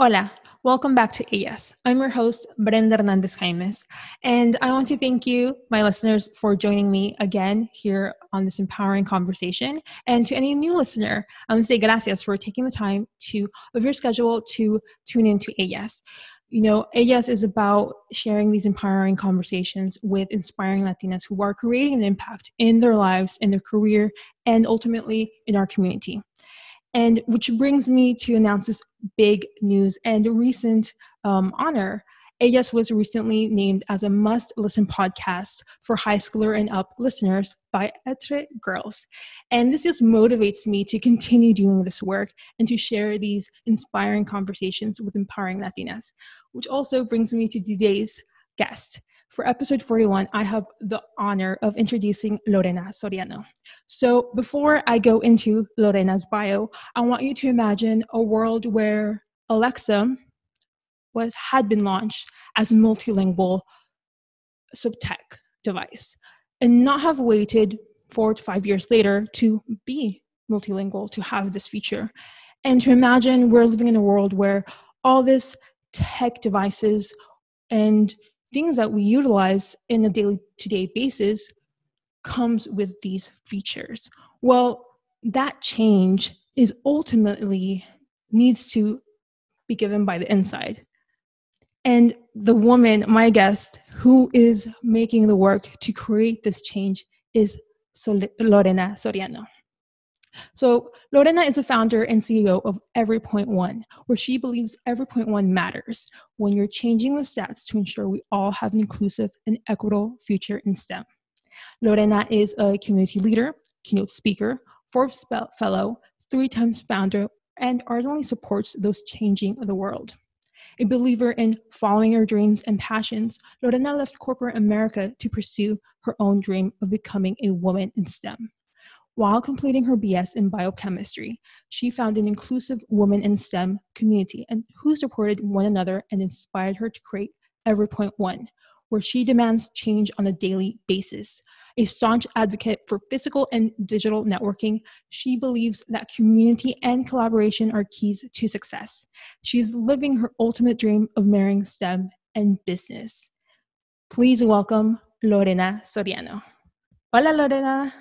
Hola, welcome back to AS. I'm your host, Brenda Hernandez Jaimes, and I want to thank you, my listeners, for joining me again here on this empowering conversation. And to any new listener, I want to say gracias for taking the time of your schedule to tune into AS. You know, AS is about sharing these empowering conversations with inspiring Latinas who are creating an impact in their lives, in their career, and ultimately in our community. And which brings me to announce this big news and recent honor. AS was recently named as a must-listen podcast for high schooler and up listeners by Etre Girls. And this just motivates me to continue doing this work and to share these inspiring conversations with empowering Latinas, which also brings me to today's guest. For episode 41, I have the honor of introducing Lorena Soriano. So before I go into Lorena's bio, I want you to imagine a world where Alexa had been launched as a multilingual sub-tech device and not have waited 4 to 5 years later to be multilingual, to have this feature. And to imagine we're living in a world where all this tech devices and things that we utilize in a day-to-day basis comes with these features. Well, that change is ultimately needs to be given by the inside. And the woman, my guest, who is making the work to create this change is Lorena Soriano. So Lorena is a founder and CEO of Every Point One, where she believes every point one matters when you're changing the stats to ensure we all have an inclusive and equitable future in STEM. Lorena is a community leader, keynote speaker, Forbes Fellow, 3 times founder, and ardently supports those changing the world. A believer in following her dreams and passions, Lorena left corporate America to pursue her own dream of becoming a woman in STEM. While completing her BS in biochemistry, she found an inclusive women in STEM community and who supported one another and inspired her to create Every Point One, where she demands change on a daily basis. A staunch advocate for physical and digital networking, she believes that community and collaboration are keys to success. She's living her ultimate dream of marrying STEM and business. Please welcome Lorena Soriano. Hola, Lorena.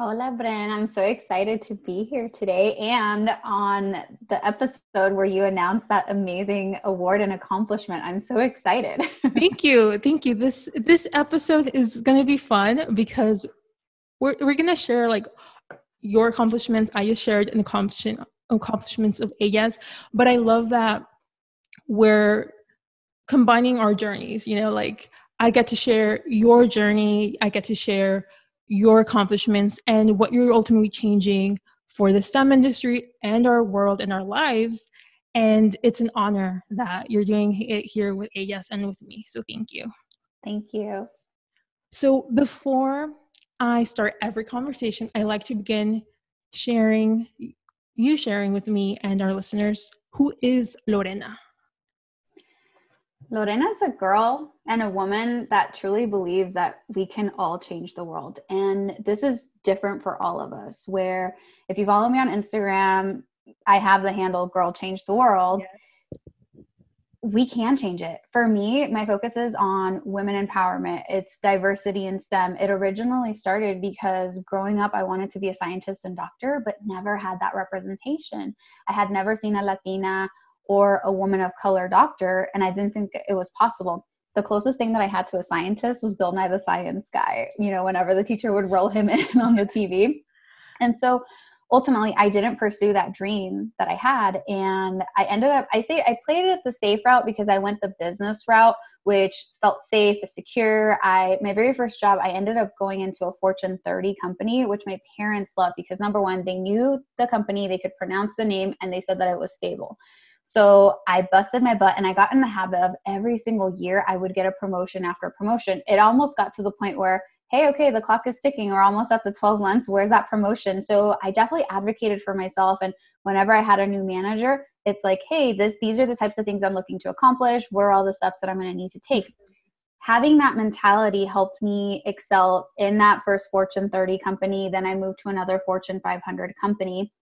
Hola, Bren. I'm so excited to be here today and on the episode where you announced that amazing award and accomplishment. I'm so excited. Thank you. Thank you. This episode is going to be fun because we're going to share like your accomplishments. I just shared an accomplishments of AS, but I love that we're combining our journeys, you know, like I get to share your journey. I get to share your accomplishments and what you're ultimately changing for the STEM industry and our world and our lives. And it's an honor that you're doing it here with AS and with me. So thank you. Thank you. So before I start every conversation, I like to begin sharing with me and our listeners, who is Lorena? Lorena is a girl and a woman that truly believes that we can all change the world. And this is different for all of us, where if you follow me on Instagram, I have the handle Girl Change the World. Yes. We can change it. For me, my focus is on women empowerment. It's diversity in STEM. It originally started because growing up, I wanted to be a scientist and doctor, but never had that representation. I had never seen a Latina or a woman of color doctor, and I didn't think it was possible. The closest thing that I had to a scientist was Bill Nye the Science Guy, you know, whenever the teacher would roll him in on the TV. And so ultimately, I didn't pursue that dream that I had. And I ended up, I played it the safe route because I went the business route, which felt safe, secure. My very first job, I ended up going into a Fortune 30 company, which my parents loved because number one, they knew the company, they could pronounce the name, and they said that it was stable. So I busted my butt and I got in the habit of every single year I would get a promotion after promotion. It almost got to the point where, hey, okay, the clock is ticking. We're almost at the 12 months. Where's that promotion? So I definitely advocated for myself. And whenever I had a new manager, it's like, hey, these are the types of things I'm looking to accomplish. What are all the steps that I'm going to need to take? Having that mentality helped me excel in that first Fortune 30 company. Then I moved to another Fortune 500 company.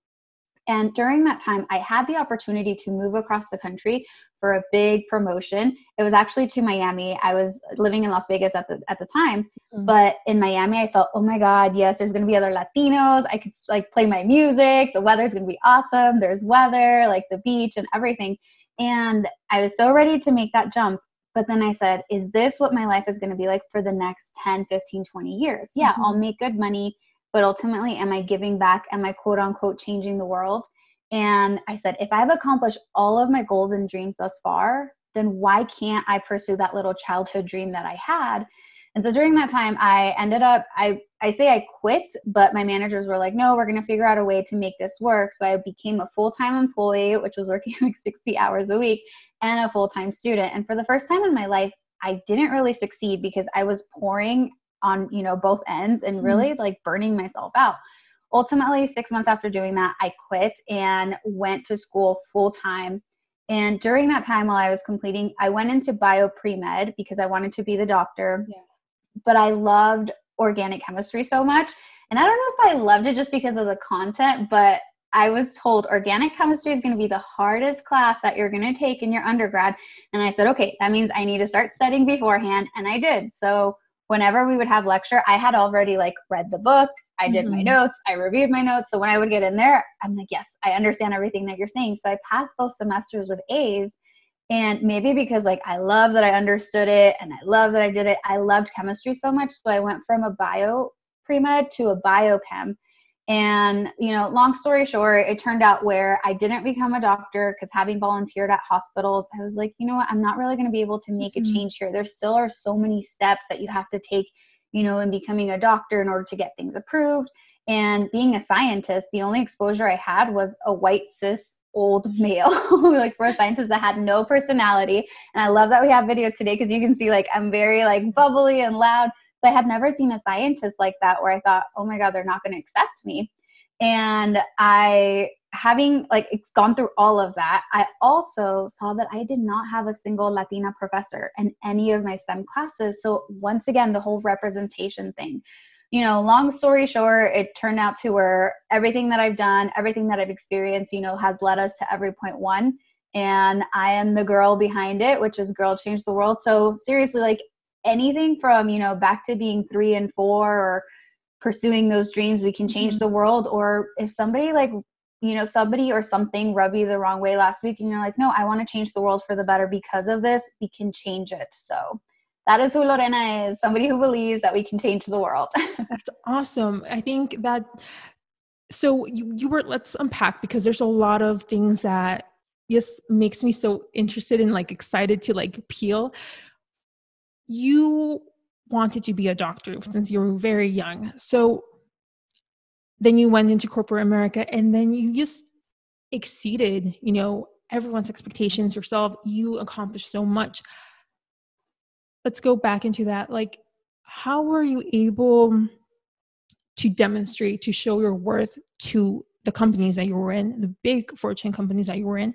And during that time, I had the opportunity to move across the country for a big promotion. It was actually to Miami. I was living in Las Vegas at the time, but in Miami, I felt, oh my God, yes, there's going to be other Latinos. I could like play my music. The weather's going to be awesome. There's weather, like the beach and everything. And I was so ready to make that jump. But then I said, is this what my life is going to be like for the next 10, 15, 20 years? Yeah, I'll make good money. But ultimately, am I giving back? Am I quote unquote changing the world? And I said, if I've accomplished all of my goals and dreams thus far, then why can't I pursue that little childhood dream that I had? And so during that time, I ended up, I say I quit, but my managers were like, no, we're going to figure out a way to make this work. So I became a full-time employee, which was working like 60 hours a week, and a full-time student. And for the first time in my life, I didn't really succeed because I was pouring on, both ends and really like burning myself out. Ultimately, 6 months after doing that, I quit and went to school full time. And during that time, while I was completing, I went into bio pre-med because I wanted to be the doctor. Yeah. But I loved organic chemistry so much. And I don't know if I loved it just because of the content, but I was told organic chemistry is going to be the hardest class that you're going to take in your undergrad. And I said, okay, that means I need to start studying beforehand. And I did. So whenever we would have lecture, I had already like read the book. I did my notes. I reviewed my notes. So when I would get in there, I'm like, yes, I understand everything that you're saying. So I passed both semesters with A's. And maybe because like I love that I understood it and I love that I did it. I loved chemistry so much. So I went from a bio pre-med to a biochem. And, long story short, it turned out where I didn't become a doctor because having volunteered at hospitals, I was like, you know what, I'm not really going to be able to make a change here. There still are so many steps that you have to take, in becoming a doctor in order to get things approved. And being a scientist, the only exposure I had was a white cis old male, like for a scientist that had no personality. And I love that we have video today because you can see like I'm very like bubbly and loud. But I had never seen a scientist like that where I thought, oh my God, they're not going to accept me. And having gone through all of that, I also saw that I did not have a single Latina professor in any of my STEM classes. So once again, the whole representation thing, long story short, it turned out to where everything that I've done, everything that I've experienced, has led us to every point one. And I am the girl behind it, which is Girl Change the World. So seriously, like anything from, back to being 3 and 4 or pursuing those dreams, we can change the world. Or if somebody somebody or something rubbed you the wrong way last week and you're like, no, I want to change the world for the better because of this, we can change it. So that is who Lorena is, somebody who believes that we can change the world. That's awesome. I think that, so you were, let's unpack because there's a lot of things that just makes me so interested and like excited to like peel. You wanted to be a doctor since you were very young. So then you went into corporate America and then you just exceeded, everyone's expectations, yourself. You accomplished so much. Let's go back into that. Like, how were you able to demonstrate, to show your worth to the companies that you were in, the big Fortune companies that you were in,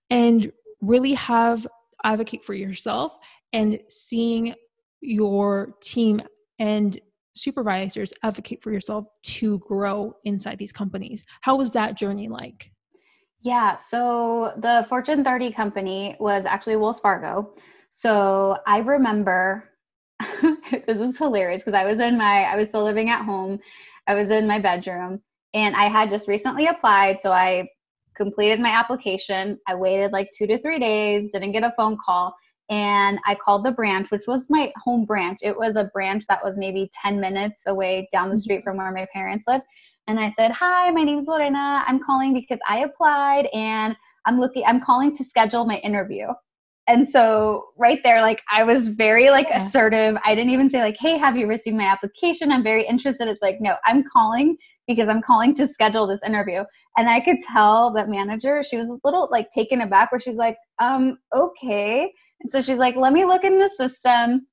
and really advocate for yourself and seeing your team and supervisors advocate for yourself to grow inside these companies? How was that journey like? Yeah. So the Fortune 30 company was actually Wells Fargo. So I remember, this is hilarious because I was still living at home. I was in my bedroom and I had just recently applied. So I completed my application. I waited like 2 to 3 days, didn't get a phone call. And I called the branch, which was my home branch. It was a branch that was maybe 10 minutes away down the street from where my parents lived. And I said, hi, my name's Lorena. I'm calling because I applied and I'm calling to schedule my interview. And so right there, like I was very assertive. I didn't even say like, hey, have you received my application? I'm very interested. It's like, no, I'm calling because I'm calling to schedule this interview. And I could tell that manager, she was a little like taken aback where she's like, okay. And so she's like, let me look in the system.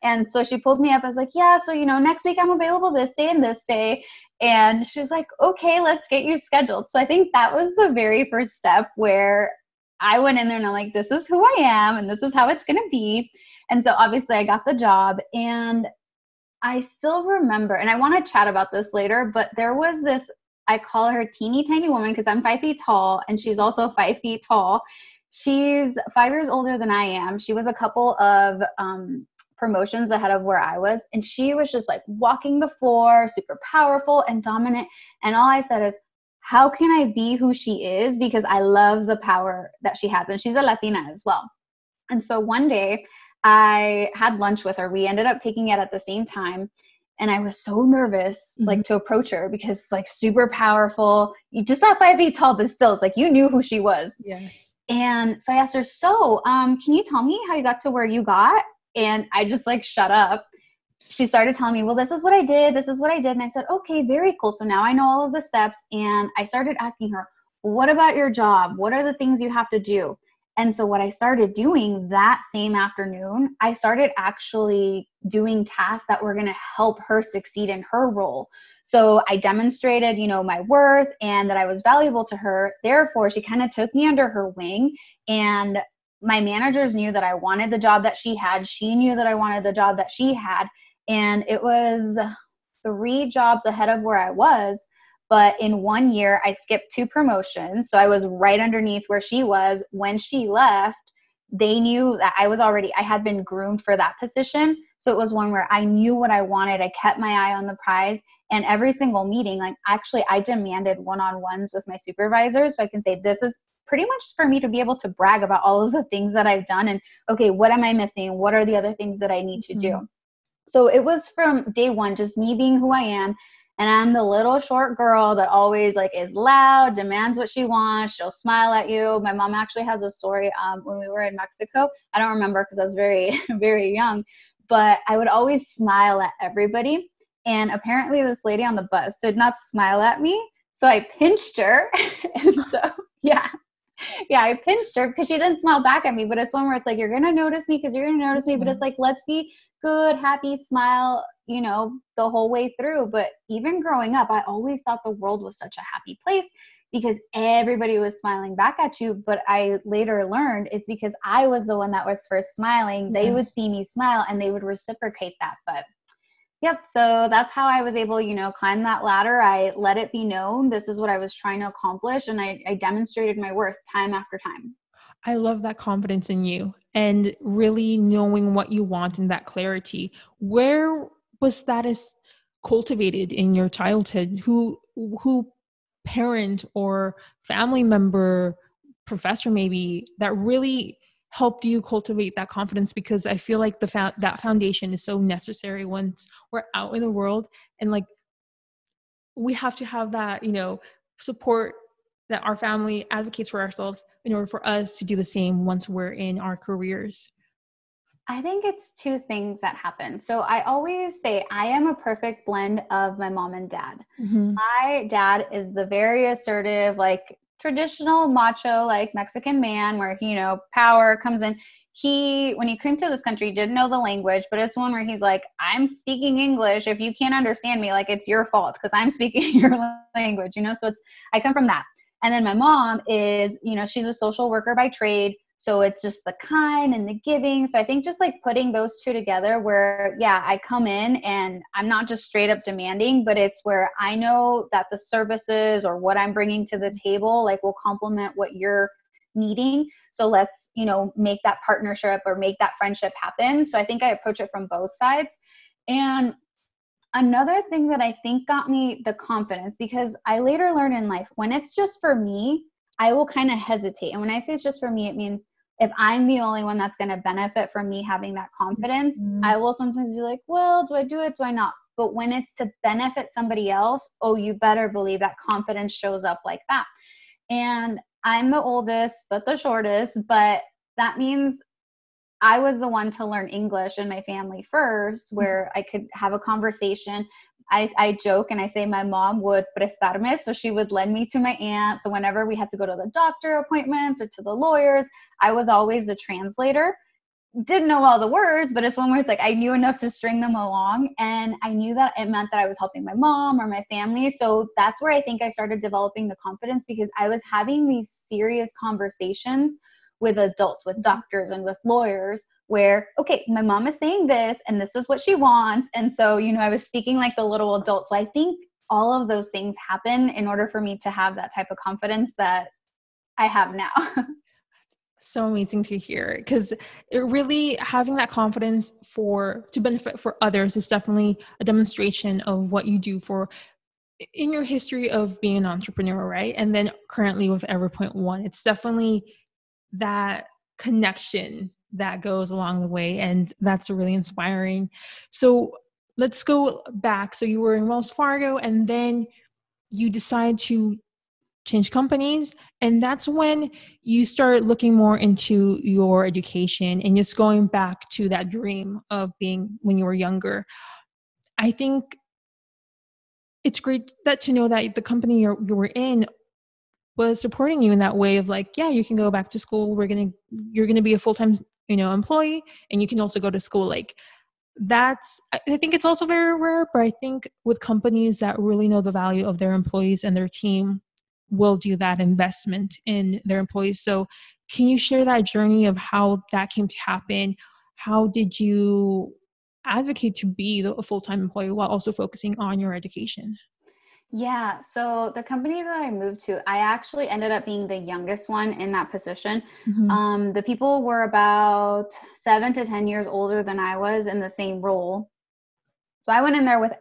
And so she pulled me up. I was like, yeah, so, next week I'm available this day and this day. And she's like, okay, let's get you scheduled. So I think that was the very first step where I went in there and I'm like, this is who I am and this is how it's going to be. And so obviously I got the job and I still remember, and I want to chat about this later, but there was this I call her teeny tiny woman because I'm 5 feet tall and she's also 5 feet tall. She's 5 years older than I am. She was a couple of promotions ahead of where I was. And she was just like walking the floor, super powerful and dominant. And all I said is, how can I be who she is? Because I love the power that she has. And she's a Latina as well. And so one day I had lunch with her. We ended up taking it at the same time. And I was so nervous, like to approach her because it's like super powerful. You just not 5 feet tall, but still it's like, you knew who she was. Yes. And so I asked her, so can you tell me how you got to where you got? And I just like shut up. She started telling me, well, this is what I did. This is what I did. And I said, okay, very cool. So now I know all of the steps. And I started asking her, what about your job? What are the things you have to do? And so what I started doing that same afternoon, I started actually doing tasks that were going to help her succeed in her role. So I demonstrated, my worth and that I was valuable to her. Therefore, she kind of took me under her wing, and my managers knew that I wanted the job that she had. She knew that I wanted the job that she had. And it was 3 jobs ahead of where I was. But in 1 year, I skipped 2 promotions. So I was right underneath where she was. When she left, they knew that I had been groomed for that position. So it was one where I knew what I wanted. I kept my eye on the prize. And every single meeting, I demanded one-on-ones with my supervisors. So I can say, this is pretty much for me to be able to brag about all of the things that I've done. And okay, what am I missing? What are the other things that I need to do? So it was from day one, just me being who I am. And I'm the little short girl that always is loud, demands what she wants. She'll smile at you. My mom actually has a story when we were in Mexico. I don't remember because I was very, very young, but I would always smile at everybody. And apparently this lady on the bus did not smile at me. So I pinched her. And so, yeah, I pinched her because she didn't smile back at me. But it's one where it's like, you're going to notice me because you're going to notice me. But it's like, let's be good, happy, smile, the whole way through. But even growing up, I always thought the world was such a happy place because everybody was smiling back at you. But I later learned it's because I was the one that was first smiling. They would see me smile and they would reciprocate that. But yep. So that's how I was able, climb that ladder. I let it be known. This is what I was trying to accomplish. And I demonstrated my worth time after time. I love that confidence in you and really knowing what you want and that clarity. Where was that cultivated in your childhood? Who parent or family member, professor maybe, that really helped you cultivate that confidence? Because I feel like that foundation is so necessary once we're out in the world, and we have to have that, support that our family advocates for ourselves in order for us to do the same once we're in our careers. I think it's 2 things that happen. So I always say I am a perfect blend of my mom and dad. My dad is the very assertive, traditional macho, Mexican man where, power comes in. When he came to this country, didn't know the language, but it's one where he's like, I'm speaking English. If you can't understand me, it's your fault because I'm speaking your language, so I come from that. And then my mom is, she's a social worker by trade. So it's just the kind and the giving. So I think just putting those 2 together where, I come in and I'm not just straight up demanding, but it's where I know that the services or what I'm bringing to the table, will complement what you're needing. So let's, make that partnership or make that friendship happen. So I think I approach it from both sides. And another thing that I think got me the confidence, because I later learned in life, when it's just for me, I will kind of hesitate. And when I say it's just for me, it means if I'm the only one that's going to benefit from me having that confidence, I will sometimes be like, well, do I do it? Do I not? But when it's to benefit somebody else, you better believe that confidence shows up like that. And I'm the oldest, but the shortest, but that means I was the one to learn English in my family first, where I could have a conversation. I joke and I say my mom would prestarme, so she would lend me to my aunt. So whenever we had to go to the doctor appointments or to the lawyers, I was always the translator. Didn't know all the words, but it's one where it's I knew enough to string them along. And I knew that it meant that I was helping my mom or my family. So that's where I think I started developing the confidence, because I was having these serious conversations with adults, with doctors and with lawyers where, okay, my mom is saying this and this is what she wants. And so, I was speaking like the little adult. So I think all of those things happen in order for me to have that type of confidence that I have now. So amazing to hear, because it really having that confidence to benefit for others is definitely a demonstration of what you do for in your history of being an entrepreneur, right? And then currently with Everpoint One, it's definitely that connection that goes along the way, and that's really inspiring. So let's go back. So you were in Wells Fargo, and then you decide to change companies, and that's when you start looking more into your education and just going back to that dream of being when you were younger. I think it's great to know that the company you were in was supporting you in that way of like, yeah, you can go back to school. You're gonna be a full-time, employee, and you can also go to school. Like I think it's also very rare, but I think with companies that really know the value of their employees and their team will do that investment in their employees. So can you share that journey of how that came to happen? How did you advocate to be a full-time employee while also focusing on your education? Yeah. So the company that I moved to, I actually ended up being the youngest one in that position. Mm-hmm. The people were about 7 to 10 years older than I was in the same role. So I went in there with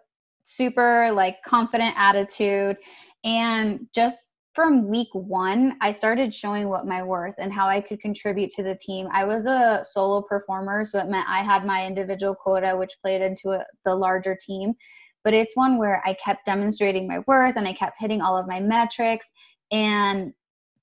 super like confident attitude, and just from week one, I started showing what my worth and how I could contribute to the team. I was a solo performer, so it meant I had my individual quota, which played into the larger team. But it's one where I kept demonstrating my worth and I kept hitting all of my metrics. And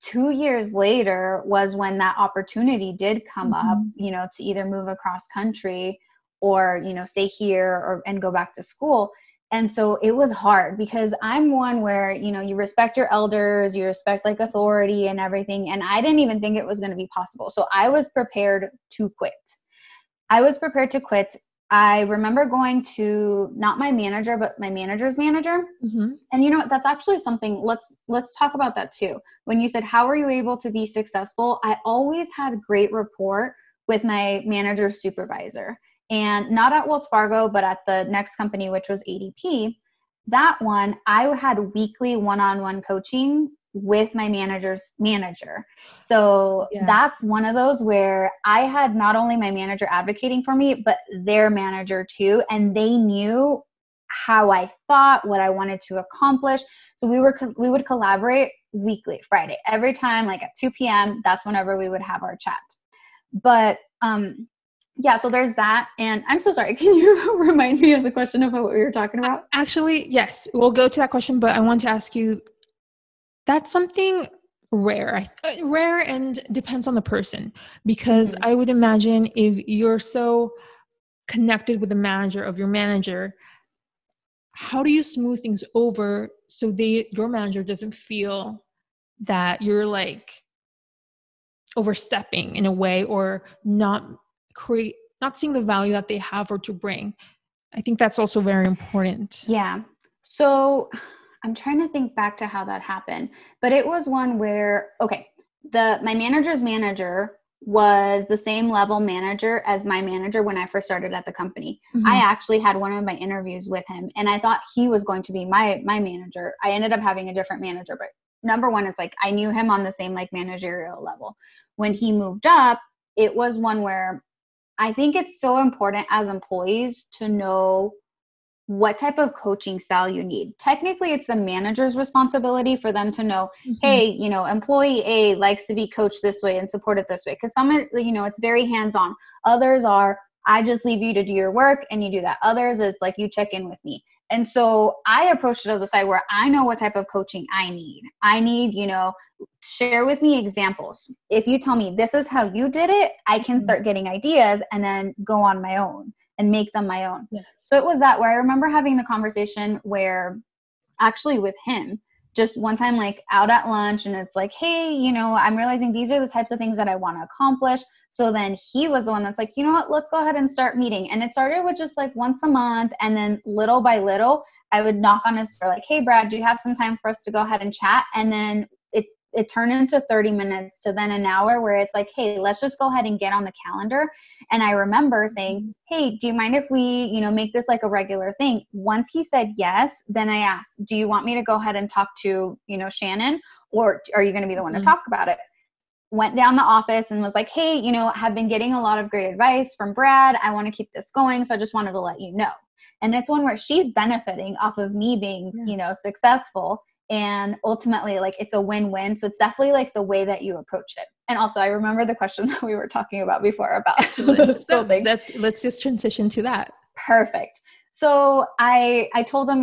2 years later was when that opportunity did come up, Mm-hmm. to either move across country or, stay here and go back to school. And so it was hard because I'm one where, you respect your elders, you respect like authority and everything. And I didn't even think it was going to be possible. So I was prepared to quit. I remember going to not my manager, but my manager's manager. Mm-hmm. And that's actually something, let's talk about that too. When you said, how were you able to be successful? I always had great rapport with my manager's supervisor, and not at Wells Fargo, but at the next company, which was ADP. That one, I had weekly one-on-one coaching with my manager's manager. So Yes. that's one of those where I had not only my manager advocating for me, but their manager too. And they knew how I thought, what I wanted to accomplish. So we would collaborate weekly, Friday, every time, like at 2 p.m. That's whenever we would have our chat. But yeah, so there's that. And I'm so sorry. Can you remind me of the question of what we were talking about? Actually, yes, we'll go to that question, but I want to ask you, that's something rare, rare and depends on the person, because Mm-hmm. I would imagine if you're so connected with the manager of your manager, how do you smooth things over so your manager doesn't feel that you're like overstepping in a way, or not seeing the value that they have or to bring? I think that's also very important. Yeah. So I'm trying to think back to how that happened, but it was one where, okay, my manager's manager was the same level manager as my manager when I first started at the company. I Mm-hmm. actually had one of my interviews with him, and I thought he was going to be my manager. I ended up having a different manager, but number one, it's like I knew him on the same like managerial level. When he moved up, it was one where I think it's so important as employees to know what type of coaching style you need. Technically, it's the manager's responsibility for them to know, Mm-hmm. hey, employee A likes to be coached this way and supported this way. Because some, it's very hands-on. Others are, I just leave you to do your work and you do that. Others is like, you check in with me. And so I approached it on the side where I know what type of coaching I need. Share with me examples. If you tell me this is how you did it, I can start getting ideas and then go on my own and make them my own. Yes. So it was that where I remember having the conversation where actually with him, just one time, like out at lunch, and it's like, hey, I'm realizing these are the types of things that I want to accomplish. So then he was the one that's like, you know what, let's go ahead and start meeting. And it started with just like once a month. And then little by little, I would knock on his door like, hey, Brad, do you have some time for us to go ahead and chat? And then it turned into 30 minutes to then an hour where it's like, hey, let's just go ahead and get on the calendar. And I remember saying, hey, do you mind if we, make this like a regular thing? Once he said yes, then I asked, do you want me to go ahead and talk to, Shannon, or are you going to be the one to talk about it? Went down the office and was like, hey, have been getting a lot of great advice from Brad. I want to keep this going. So I just wanted to let you know. And it's one where she's benefiting off of me being, successful. And ultimately, like, it's a win-win. So it's definitely like the way that you approach it. And also, I remember the question that we were talking about before about let's just transition to that. Perfect. So I told him,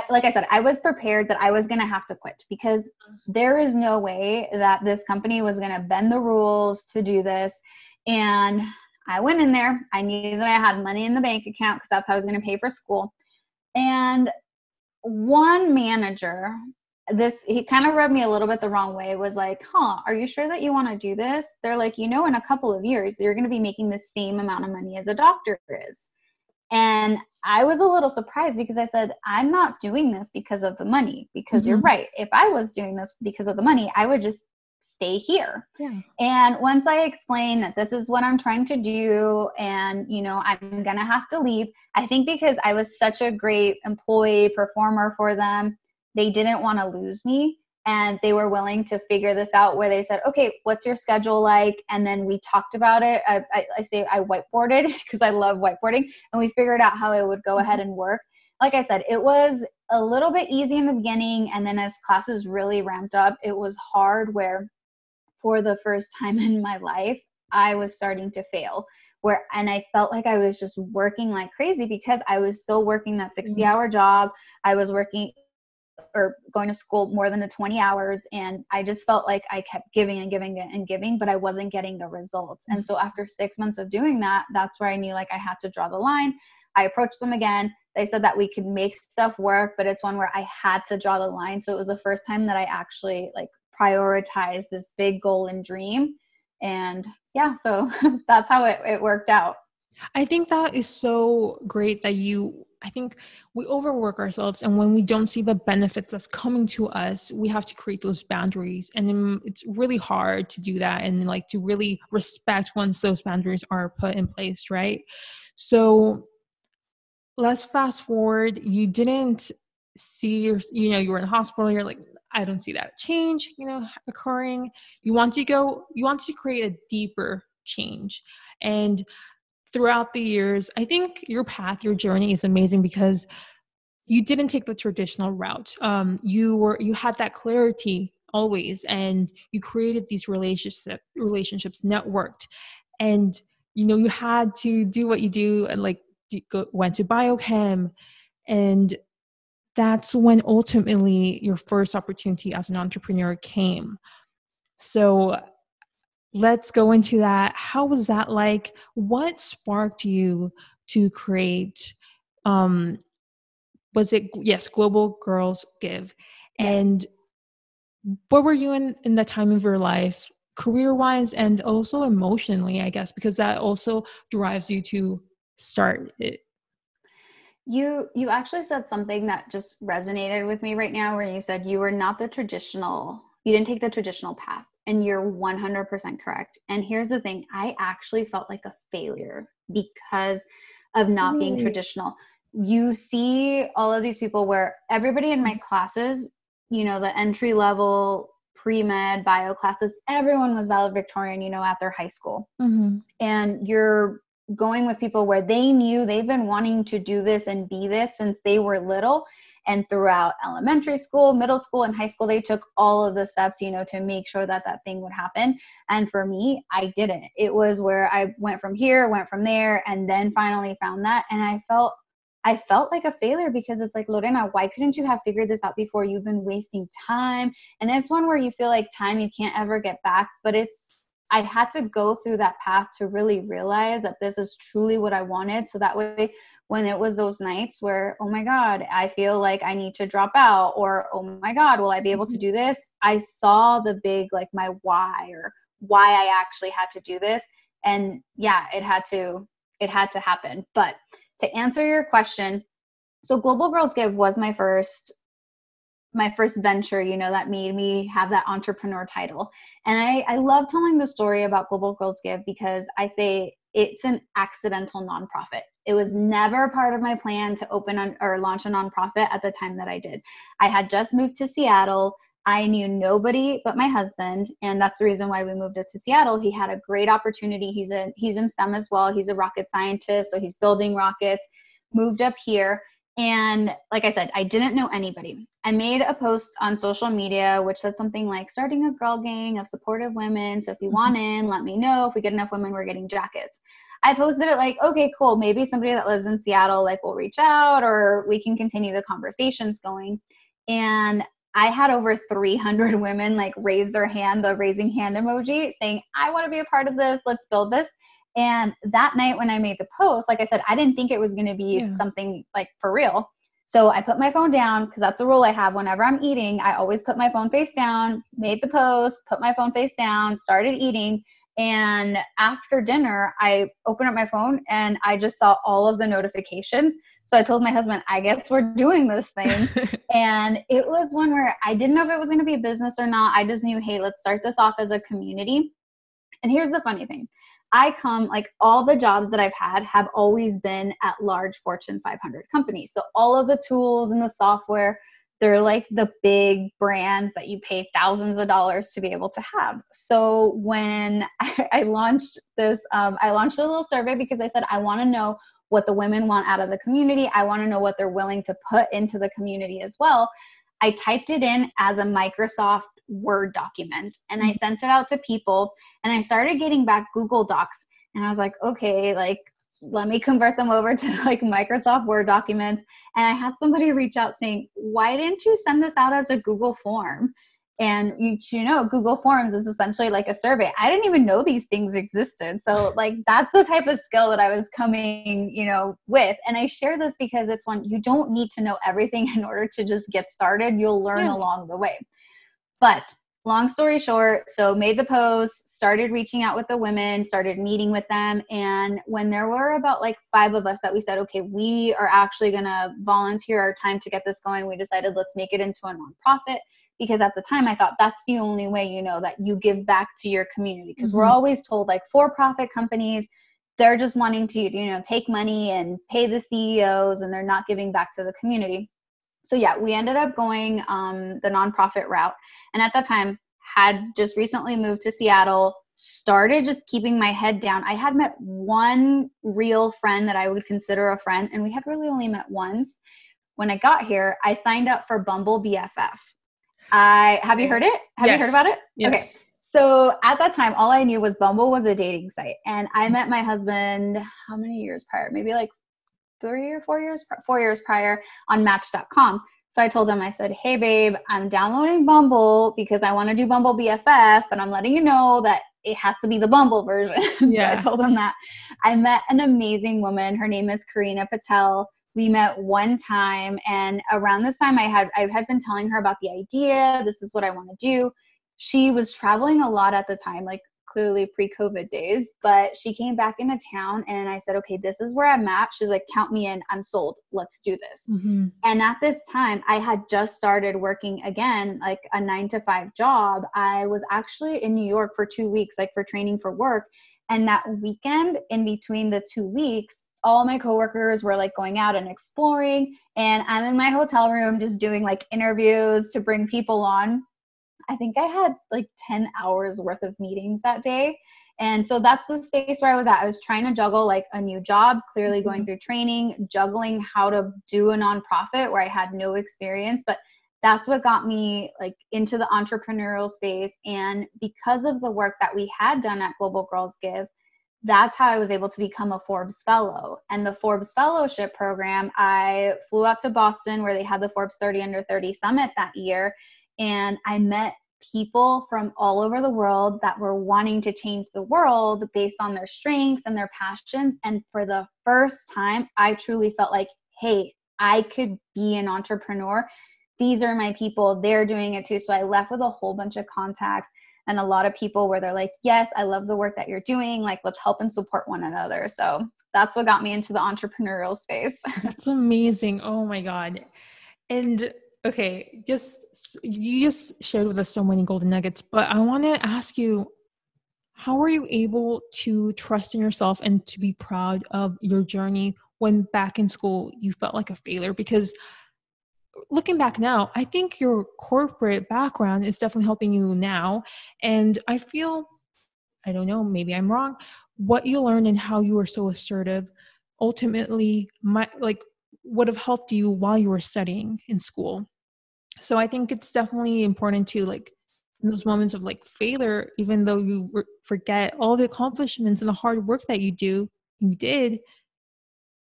like I said, I was prepared that I was going to have to quit because there is no way that this company was going to bend the rules to do this. And I went in there. I knew that I had money in the bank account because that's how I was going to pay for school. And one manager, he kind of rubbed me a little bit the wrong way, was like, are you sure that you want to do this? They're like, in a couple of years, you're going to be making the same amount of money as a doctor is. And I was a little surprised because I said, I'm not doing this because of the money, because you're right. If I was doing this because of the money, I would just stay here. Yeah. And once I explained that this is what I'm trying to do and, I'm going to have to leave, I think because I was such a great employee performer for them, they didn't want to lose me. And they were willing to figure this out where they said, okay, what's your schedule like? And then we talked about it. I whiteboarded because I love whiteboarding, and we figured out how it would go ahead and work. Like I said, it was a little bit easy in the beginning. And then as classes really ramped up, it was hard where for the first time in my life, I was starting to fail and I felt like I was just working like crazy because I was still working that 60-hour job. I was working or going to school more than the 20 hours. And I just felt like I kept giving and giving and giving, but I wasn't getting the results. And so after 6 months of doing that, that's where I knew like I had to draw the line. I approached them again. They said that we could make stuff work, but it's one where I had to draw the line. So it was the first time that I actually like prioritized this big goal and dream. And yeah, so that's how it worked out. I think that is so great that I think we overwork ourselves, and when we don't see the benefits that's coming to us, we have to create those boundaries. And it's really hard to do that and like to really respect once those boundaries are put in place, right? So let's fast forward. You didn't see you were in the hospital, you're like, I don't see that change, occurring. You want to create a deeper change. And throughout the years, I think your journey is amazing because you didn't take the traditional route. You had that clarity always, and you created these relationships, networked, and you had to do what you do and like went to biochem, and that's when ultimately your first opportunity as an entrepreneur came. So let's go into that. How was that like? What sparked you to create, Global Girls Give? Yes. And what were you in that time of your life, career-wise and also emotionally, I guess, because that also drives you to start it? You actually said something that just resonated with me right now, where you said you didn't take the traditional path, and you're 100% correct. And here's the thing, I actually felt like a failure because of not being traditional. You see all of these people where everybody in my classes, the entry level pre-med bio classes, everyone was valedictorian, at their high school. Mm-hmm. And you're going with people where they've been wanting to do this and be this since they were little. And throughout elementary school, middle school, and high school, they took all of the steps, to make sure that thing would happen. And for me, I didn't. It was where I went from here, went from there, and then finally found that. And I felt like a failure because it's like, Lorena, why couldn't you have figured this out before? You've been wasting time. And it's one where you feel like time you can't ever get back, but I had to go through that path to really realize that this is truly what I wanted. So that way, when it was those nights where, oh my God, I feel like I need to drop out, or, oh my God, will I be able to do this? I saw the big, like my why, or why I actually had to do this. And yeah, it had to happen. But to answer your question, so Global Girls Give was my first my first venture, that made me have that entrepreneur title. And I love telling the story about Global Girls Give because I say it's an accidental nonprofit. It was never part of my plan to open or launch a nonprofit at the time that I did. I had just moved to Seattle. I knew nobody but my husband, and that's the reason why we moved up to Seattle. He had a great opportunity. He's in STEM as well. He's a rocket scientist, so he's building rockets. Moved up here, and like I said, I didn't know anybody. I made a post on social media which said something like starting a girl gang of supportive women. So if you want in, let me know. If we get enough women, we're getting jackets. I posted it like, okay, cool. Maybe somebody that lives in Seattle will reach out, or we can continue the conversations going. And I had over 300 women raise their hand, the raising hand emoji, saying, I want to be a part of this. Let's build this. And that night when I made the post, like I said, I didn't think it was going to be something for real. So I put my phone down because that's a rule I have whenever I'm eating. I always put my phone face down, made the post, put my phone face down, started eating. And after dinner, I opened up my phone and I just saw all of the notifications. So I told my husband, I guess we're doing this thing. And it was one where I didn't know if it was going to be a business or not. I just knew, hey, let's start this off as a community. And here's the funny thing. All the jobs that I've had have always been at large Fortune 500 companies. So all of the tools and the software, they're the big brands that you pay thousands of dollars to be able to have. So when I launched this, I launched a little survey because I said, I want to know what the women want out of the community. I want to know what they're willing to put into the community as well. I typed it in as a Microsoft Word document and I sent it out to people, and I started getting back Google Docs, and I was like, okay, let me convert them over to Microsoft Word documents. And I had somebody reach out saying, why didn't you send this out as a Google form? And Google Forms is essentially a survey. I didn't even know these things existed. So that's the type of skill that I was coming, with. And I share this because it's one, you don't need to know everything in order to just get started. You'll learn along the way. But long story short, so made the post, started reaching out with the women, started meeting with them. And when there were about 5 of us that we said, okay, we are actually going to volunteer our time to get this going, we decided let's make it into a nonprofit. Because at the time I thought that's the only way, that you give back to your community. Because we're always told for-profit companies, they're just wanting to, take money and pay the CEOs, and they're not giving back to the community. So yeah, we ended up going the nonprofit route. And at that time had just recently moved to Seattle, started just keeping my head down. I had met one real friend that I would consider a friend, and we had really only met once. When I got here, I signed up for Bumble BFF. Have you heard it? Have you heard about it? Yes. Okay. So at that time, all I knew was Bumble was a dating site. And I met my husband, how many years prior? Maybe 3 or 4 years, 4 years prior on Match.com. So I told him, I said, hey babe, I'm downloading Bumble because I want to do Bumble BFF, but I'm letting you know that it has to be the Bumble version. So I told him that. I met an amazing woman. Her name is Karina Patel. We met one time, and around this time I had been telling her about the idea. This is what I want to do. She was traveling a lot at the time, clearly pre-COVID days, but she came back into town, and I said, okay, this is where I'm at. She's like, count me in. I'm sold. Let's do this. And at this time I had just started working again, a 9-to-5 job. I was actually in New York for 2 weeks, for training for work. And that weekend in between the 2 weeks, all my coworkers were going out and exploring, and I'm in my hotel room just doing interviews to bring people on. I think I had 10 hours worth of meetings that day. And so that's the space where I was at. I was trying to juggle a new job, clearly going through training, juggling how to do a nonprofit where I had no experience, but that's what got me into the entrepreneurial space. And because of the work that we had done at Global Girls Give, that's how I was able to become a Forbes Fellow. And the Forbes Fellowship program, I flew up to Boston where they had the Forbes 30 Under 30 Summit that year. And I met people from all over the world that were wanting to change the world based on their strengths and their passions. And for the first time, I truly felt hey, I could be an entrepreneur. These are my people. They're doing it too. So I left with a whole bunch of contacts and a lot of people where they're yes, I love the work that you're doing. Let's help and support one another. So that's what got me into the entrepreneurial space. That's amazing. Oh my God. And Okay, you just shared with us so many golden nuggets, but I want to ask you, how were you able to trust in yourself and to be proud of your journey when back in school you felt like a failure? Because looking back now, I think your corporate background is definitely helping you now. And I feel, I don't know, maybe I'm wrong, what you learned and how you were so assertive ultimately would have helped you while you were studying in school. So I think it's definitely important to like in those moments of like failure, even though you forget all the accomplishments and the hard work that you did,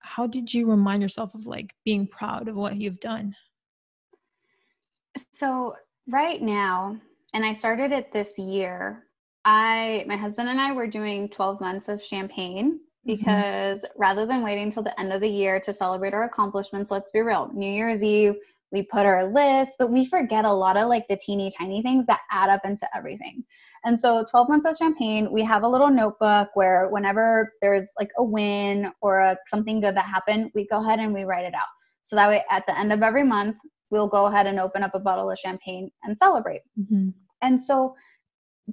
how did you remind yourself of like being proud of what you've done? So right now, and I started it this year, my husband and I were doing 12 months of champagne because rather than waiting till the end of the year to celebrate our accomplishments, let's be real, New Year's Eve, we put our list, but we forget a lot of like the teeny tiny things that add up into everything. And so 12 months of champagne, we have a little notebook where whenever there's like a win or something good that happened, we go ahead and we write it out. So that way at the end of every month, we'll go ahead and open up a bottle of champagne and celebrate. And so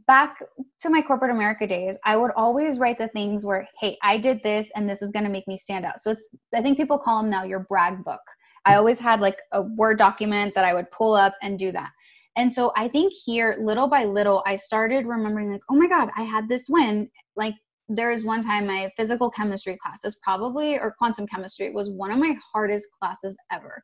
back to my corporate America days, I would always write the things where, hey, I did this and this is going to make me stand out. So I think people call them now your brag book. I always had like a Word document that I would pull up and do that. And so I think here, little by little, I started remembering like, oh my God, I had this win. Like there was one time my physical chemistry classes or quantum chemistry was one of my hardest classes ever.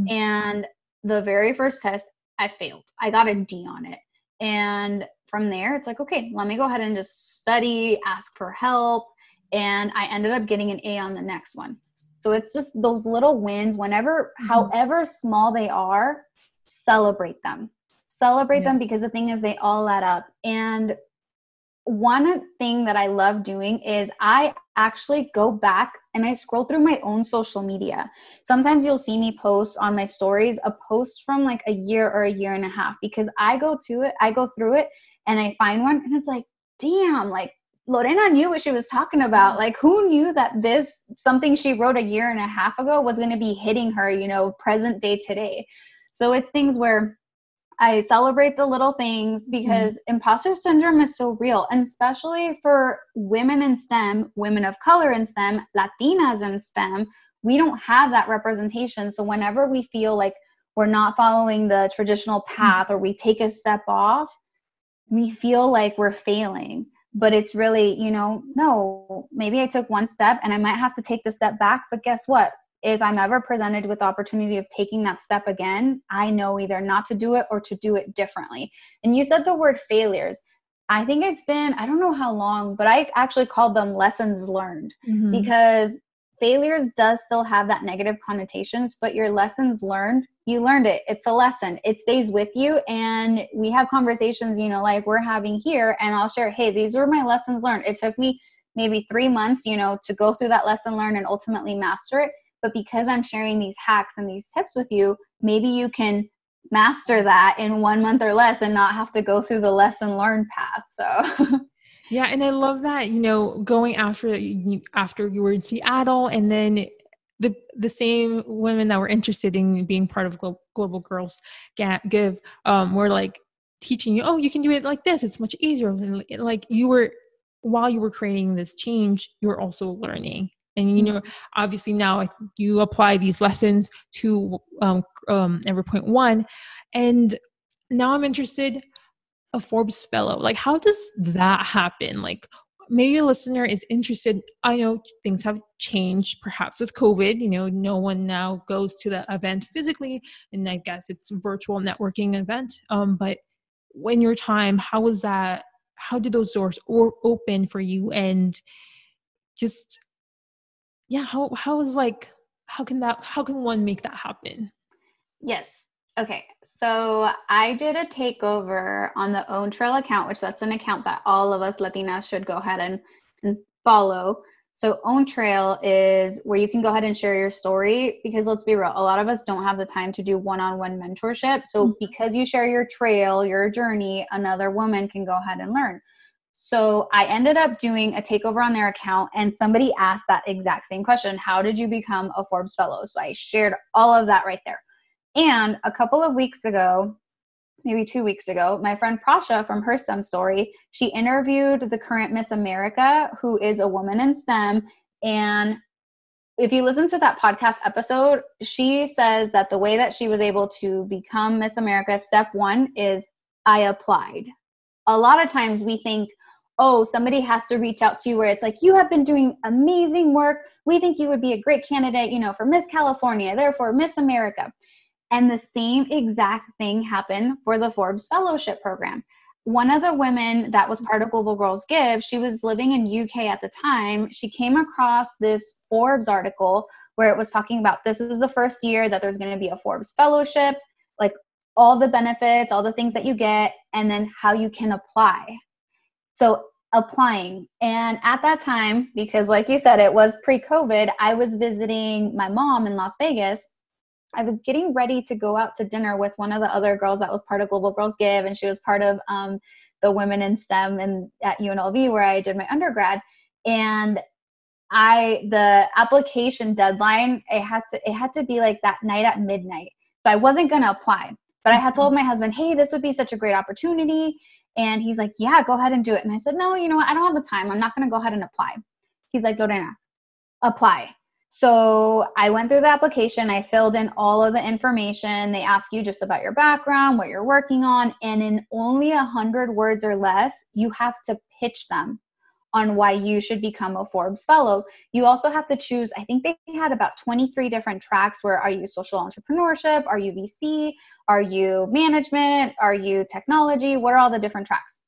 And the very first test, I failed. I got a D on it. And from there, it's like, okay, let me go ahead and just study, ask for help. And I ended up getting an A on the next one. So it's just those little wins, however small they are, celebrate them. Celebrate them because the thing is they all add up. And one thing that I love doing is I actually go back and I scroll through my own social media. Sometimes you'll see me post on my stories a post from like a year or a year and a half because I go through it and I find one and it's like, damn, like Lorena knew what she was talking about. Like who knew that something she wrote a year and a half ago was going to be hitting her, present day today. So it's things where I celebrate the little things because imposter syndrome is so real. And especially for women in STEM, women of color in STEM, Latinas in STEM, we don't have that representation. So whenever we feel like we're not following the traditional path or we take a step off, we feel like we're failing. But it's really, no, maybe I took one step and I might have to take the step back. But guess what? If I'm ever presented with the opportunity of taking that step again, I know either not to do it or to do it differently. And you said the word failures. I think it's been, I don't know how long, but I actually called them lessons learned because failures does still have that negative connotations, but your lessons learned, you learned it. It's a lesson. It stays with you. And we have conversations, like we're having here, and I'll share, hey, these were my lessons learned. It took me maybe 3 months, to go through that lesson learned and ultimately master it. But because I'm sharing these hacks and these tips with you, maybe you can master that in 1 month or less and not have to go through the lesson learned path. So yeah. And I love that, going after you were in Seattle and then the same women that were interested in being part of Global Girls Give were like teaching you, oh, you can do it like this. It's much easier. And like while you were creating this change, you were also learning. And, obviously now you apply these lessons to every point one. And now I'm interested, a Forbes fellow, like how does that happen? Like maybe a listener is interested. I know things have changed perhaps with COVID, no one now goes to the event physically, and I guess it's a virtual networking event. But in your time, how was that? How did those doors open for you? And just, yeah, how can one make that happen? Yes. Okay. So I did a takeover on the Own Trail account, which that's an account that all of us Latinas should go ahead and follow. So Own Trail is where you can go ahead and share your story because let's be real, a lot of us don't have the time to do one-on-one mentorship. So because you share your trail, your journey, another woman can go ahead and learn. So I ended up doing a takeover on their account and somebody asked that exact same question. How did you become a Forbes Fellow? So I shared all of that right there. And a couple of weeks ago, maybe 2 weeks ago, my friend Prasha from her STEM story, she interviewed the current Miss America, who is a woman in STEM. And if you listen to that podcast episode, she says that the way that she was able to become Miss America, step one is I applied. A lot of times we think, oh, somebody has to reach out to you where it's like, you have been doing amazing work. We think you would be a great candidate, for Miss California, therefore Miss America. And the same exact thing happened for the Forbes Fellowship program. One of the women that was part of Global Girls Give, she was living in UK at the time. She came across this Forbes article where it was talking about this is the first year that there's going to be a Forbes Fellowship, like all the benefits, all the things that you get, and then how you can apply. So applying. And at that time, because like you said, it was pre-COVID, I was visiting my mom in Las Vegas. I was getting ready to go out to dinner with one of the other girls that was part of Global Girls Give, and she was part of the Women in STEM at UNLV where I did my undergrad. And the application deadline, it had to be like that night at midnight. So I wasn't going to apply, but I had told my husband, hey, this would be such a great opportunity. And he's like, yeah, go ahead and do it. And I said, no, you know what? I don't have the time. I'm not going to go ahead and apply. He's like, Lorena, apply. So I went through the application. I filled in all of the information. They ask you just about your background, what you're working on. And in only 100 words or less, you have to pitch them on why you should become a Forbes Fellow. You also have to choose, I think they had about 23 different tracks where are you social entrepreneurship? Are you VC? Are you management? Are you technology? What are all the different tracks?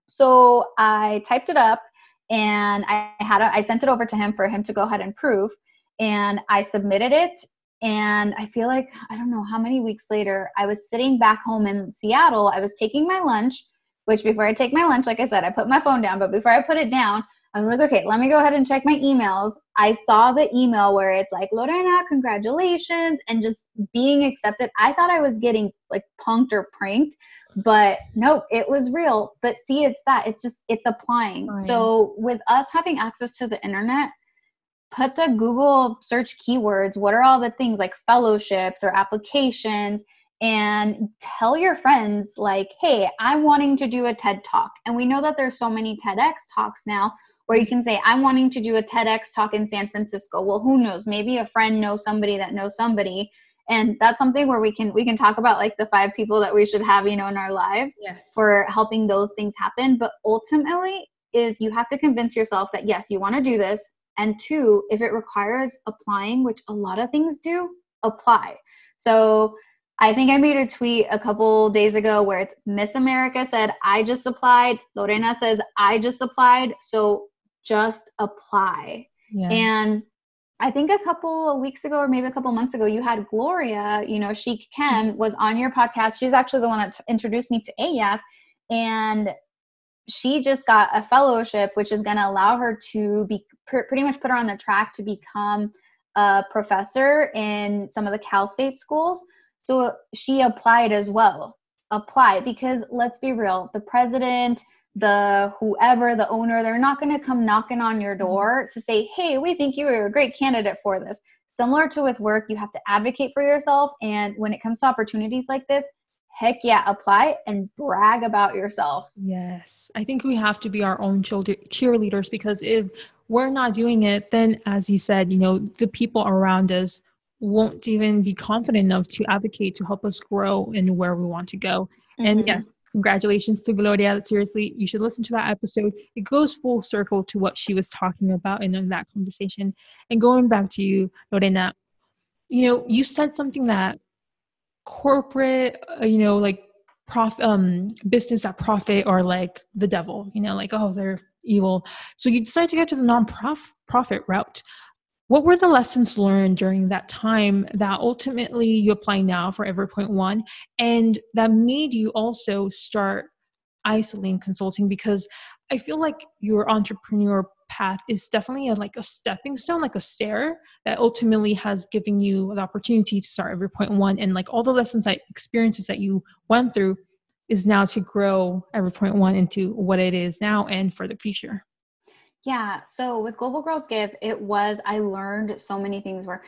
So I typed it up and I sent it over to him for him to go ahead and prove. And I submitted it. And I feel like, I don't know how many weeks later, I was sitting back home in Seattle. I was taking my lunch, which before I take my lunch, like I said, I put my phone down. But before I put it down, I was like, okay, let me go ahead and check my emails. I saw the email where it's like, Lorena, congratulations, and just being accepted. I thought I was getting like punked or pranked, but nope, it was real. But see, it's applying. Right. So with us having access to the internet, put the Google search keywords. What are all the things like fellowships or applications? And tell your friends like, hey, I'm wanting to do a TED Talk. And we know that there's so many TEDx talks now where you can say, I'm wanting to do a TEDx talk in San Francisco. Well, who knows? Maybe a friend knows somebody that knows somebody. And that's something where we can talk about like the 5 people that we should have, in our lives for helping those things happen. But ultimately is you have to convince yourself that yes, you want to do this. And 2, if it requires applying, which a lot of things do, apply. So I think I made a tweet a couple days ago where it's Miss America said, I just applied. Lorena says, I just applied. So just apply. Yeah. And I think a couple of weeks ago or maybe a couple months ago, you had Gloria, Chic Ken was on your podcast. She's actually the one that introduced me to ELLAS. And she just got a fellowship, which is going to allow her to be pretty much put her on the track to become a professor in some of the Cal State schools. So she applied as well. Apply, because let's be real, the president, whoever, the owner, they're not going to come knocking on your door to say, hey, we think you are a great candidate for this. Similar to with work, you have to advocate for yourself. And when it comes to opportunities like this, heck yeah, apply and brag about yourself. Yes. I think we have to be our own cheerleaders, because if we're not doing it, then as you said, the people around us won't even be confident enough to advocate to help us grow in where we want to go. Mm-hmm. And yes, congratulations to Gloria. Seriously, you should listen to that episode. It goes full circle to what she was talking about in that conversation. And going back to you, Lorena, you said something that corporate, like business that profit are like the devil, like, oh, they're evil. So you decided to go to the non-profit route. What were the lessons learned during that time that ultimately you apply now for Every One, and that made you also start isolating consulting? Because I feel like your entrepreneur path is definitely like a stepping stone, like a stair that ultimately has given you the opportunity to start Every One, and like all the experiences that you went through is now to grow Every One into what it is now and for the future. Yeah. So with Global Girls Give, I learned so many things where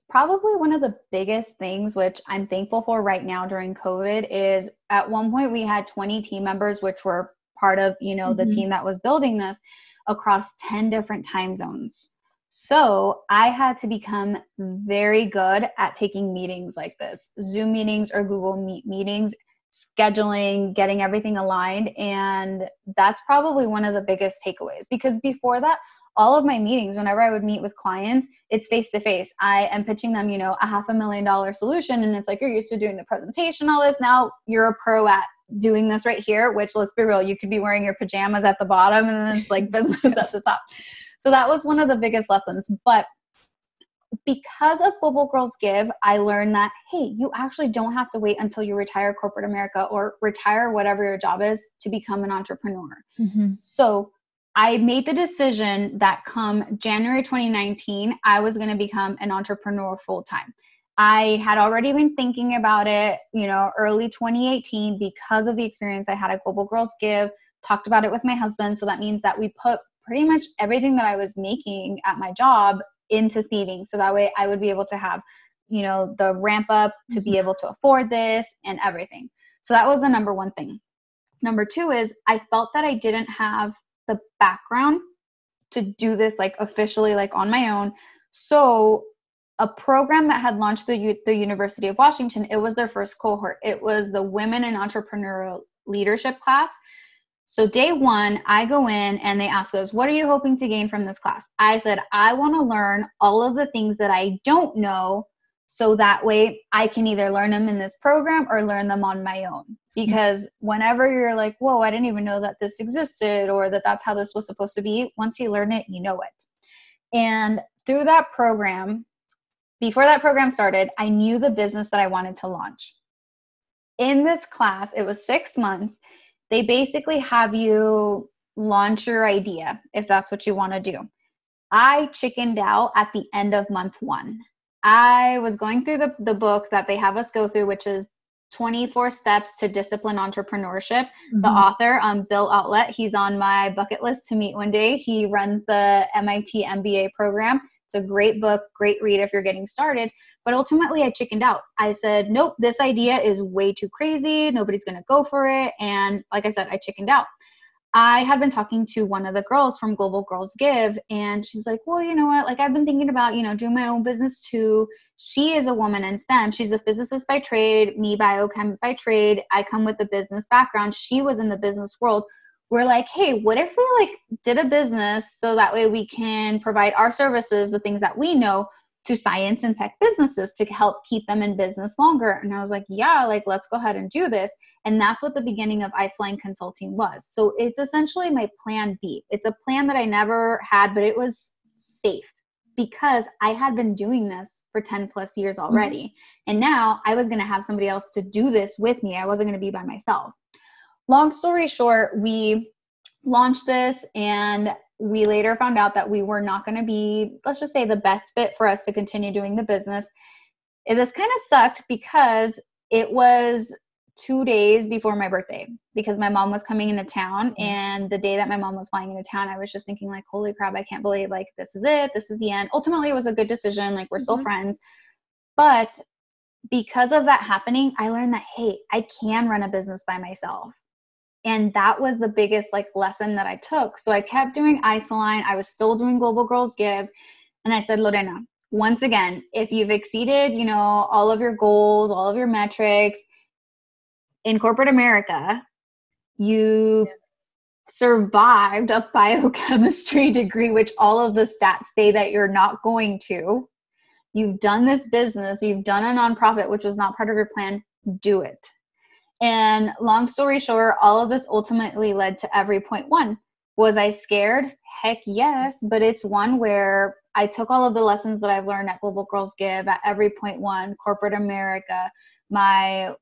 probably one of the biggest things, which I'm thankful for right now during COVID, is at one point we had 20 team members, which were part of, the team that was building this across 10 different time zones. So I had to become very good at taking meetings like this, Zoom meetings or Google Meet meetings, scheduling, getting everything aligned. And that's probably one of the biggest takeaways, because before that, all of my meetings, whenever I would meet with clients, it's face to face. I am pitching them, a $500,000 solution. And it's like, you're used to doing the presentation, all this. Now you're a pro at doing this right here, which, let's be real, you could be wearing your pajamas at the bottom and then there's like business at the top. So that was one of the biggest lessons. But because of Global Girls Give, I learned that, hey, you actually don't have to wait until you retire corporate America or retire whatever your job is to become an entrepreneur. So I made the decision that come January 2019, I was going to become an entrepreneur full time. I had already been thinking about it, early 2018, because of the experience I had at Global Girls Give, talked about it with my husband. So that means that we put pretty much everything that I was making at my job into savings. So that way I would be able to have, the ramp up to be able to afford this and everything. So that was the number one thing. Number two is I felt that I didn't have the background to do this like officially, like on my own. So a program that had launched the University of Washington, it was their first cohort. It was the Women in Entrepreneurial Leadership class. So day one, I go in and they ask us, what are you hoping to gain from this class? I said, I want to learn all of the things that I don't know, so that way I can either learn them in this program or learn them on my own. Because whenever you're like, whoa, I didn't even know that this existed, or that that's how this was supposed to be, once you learn it, you know it. And through that program, before that program started, I knew the business that I wanted to launch. In this class, it was 6 months. They basically have you launch your idea if that's what you want to do. I chickened out at the end of month one. I was going through the book that they have us go through, which is 24 Steps to Disciplined Entrepreneurship. The author, Bill Outlet, he's on my bucket list to meet one day. He runs the MIT MBA program. It's a great book, great read if you're getting started. But ultimately, I chickened out. I said, nope, this idea is way too crazy. Nobody's going to go for it. And like I said, I chickened out. I had been talking to one of the girls from Global Girls Give, and she's like, well, you know what? Like, I've been thinking about, doing my own business too. She is a woman in STEM. She's a physicist by trade, me biochem by trade. I come with a business background. She was in the business world. We're like, hey, what if we did a business so that way we can provide our services, the things that we know, to science and tech businesses to help keep them in business longer. And I was like, yeah, let's go ahead and do this. And that's what the beginning of Iceline Consulting was. So it's essentially my plan B. It's a plan that I never had, but it was safe because I had been doing this for 10 plus years already. And now I was going to have somebody else to do this with me. I wasn't going to be by myself. Long story short, we launched this, and we later found out that we were not going to be, let's just say, the best fit for us to continue doing the business. This kind of sucked because it was 2 days before my birthday, because my mom was coming into town. And the day that my mom was flying into town, I was just thinking holy crap, I can't believe this is it. This is the end. Ultimately, it was a good decision. We're still friends. But because of that happening, I learned that, hey, I can run a business by myself. And that was the biggest lesson that I took. So I kept doing Iceline. I was still doing Global Girls Give. And I said, Lorena, once again, if you've exceeded, all of your goals, all of your metrics in corporate America, you survived a biochemistry degree, which all of the stats say that you're not going to. You've done this business. You've done a nonprofit, which was not part of your plan. Do it. And long story short, all of this ultimately led to every point one. Was I scared? Heck yes. But it's one where I took all of the lessons that I've learned at Global Girls Give, at every point one, corporate America, my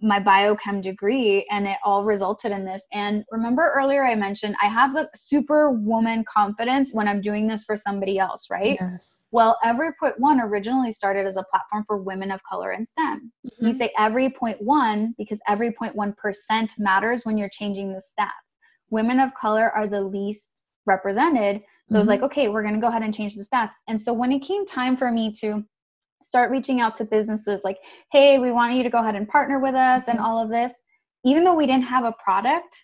biochem degree, and it all resulted in this. And remember earlier I mentioned I have the superwoman confidence when I'm doing this for somebody else, right? Yes. Well, Every Point One originally started as a platform for women of color in STEM. We say every 0.1 because every 0.1% matters when you're changing the stats. Women of color are the least represented. So I was like, okay, we're going to go ahead and change the stats. And so when it came time for me to start reaching out to businesses like, hey, we want you to go ahead and partner with us and all of this, even though we didn't have a product,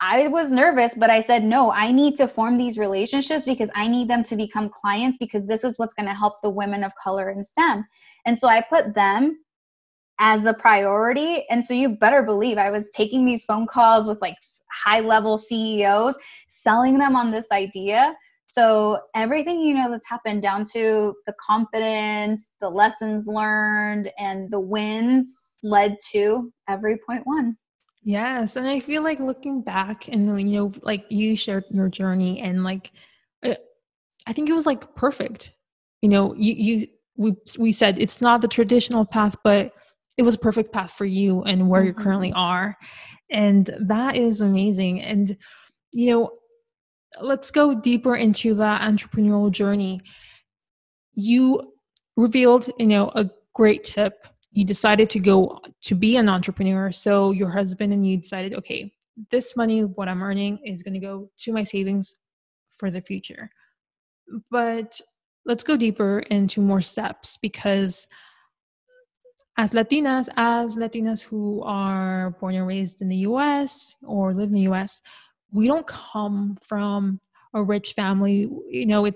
I was nervous, but I said, no, I need to form these relationships because I need them to become clients, because this is what's going to help the women of color in STEM. And so I put them as a priority. And so you better believe I was taking these phone calls with like high level CEOs, selling them on this idea. So everything, you know, that's happened down to the confidence, the lessons learned, and the wins led to every point one. Yes. And I feel like looking back and, you know, like you shared your journey and like, I think it was like perfect. You know, we said it's not the traditional path, but it was a perfect path for you and where you currently are. And that is amazing. And, you know, let's go deeper into that entrepreneurial journey. You revealed, you know, a great tip. You decided to go to be an entrepreneur. So your husband and you decided, okay, this money, what I'm earning is going to go to my savings for the future. But let's go deeper into more steps, because as Latinas who are born and raised in the US or live in the US, we don't come from a rich family. You know,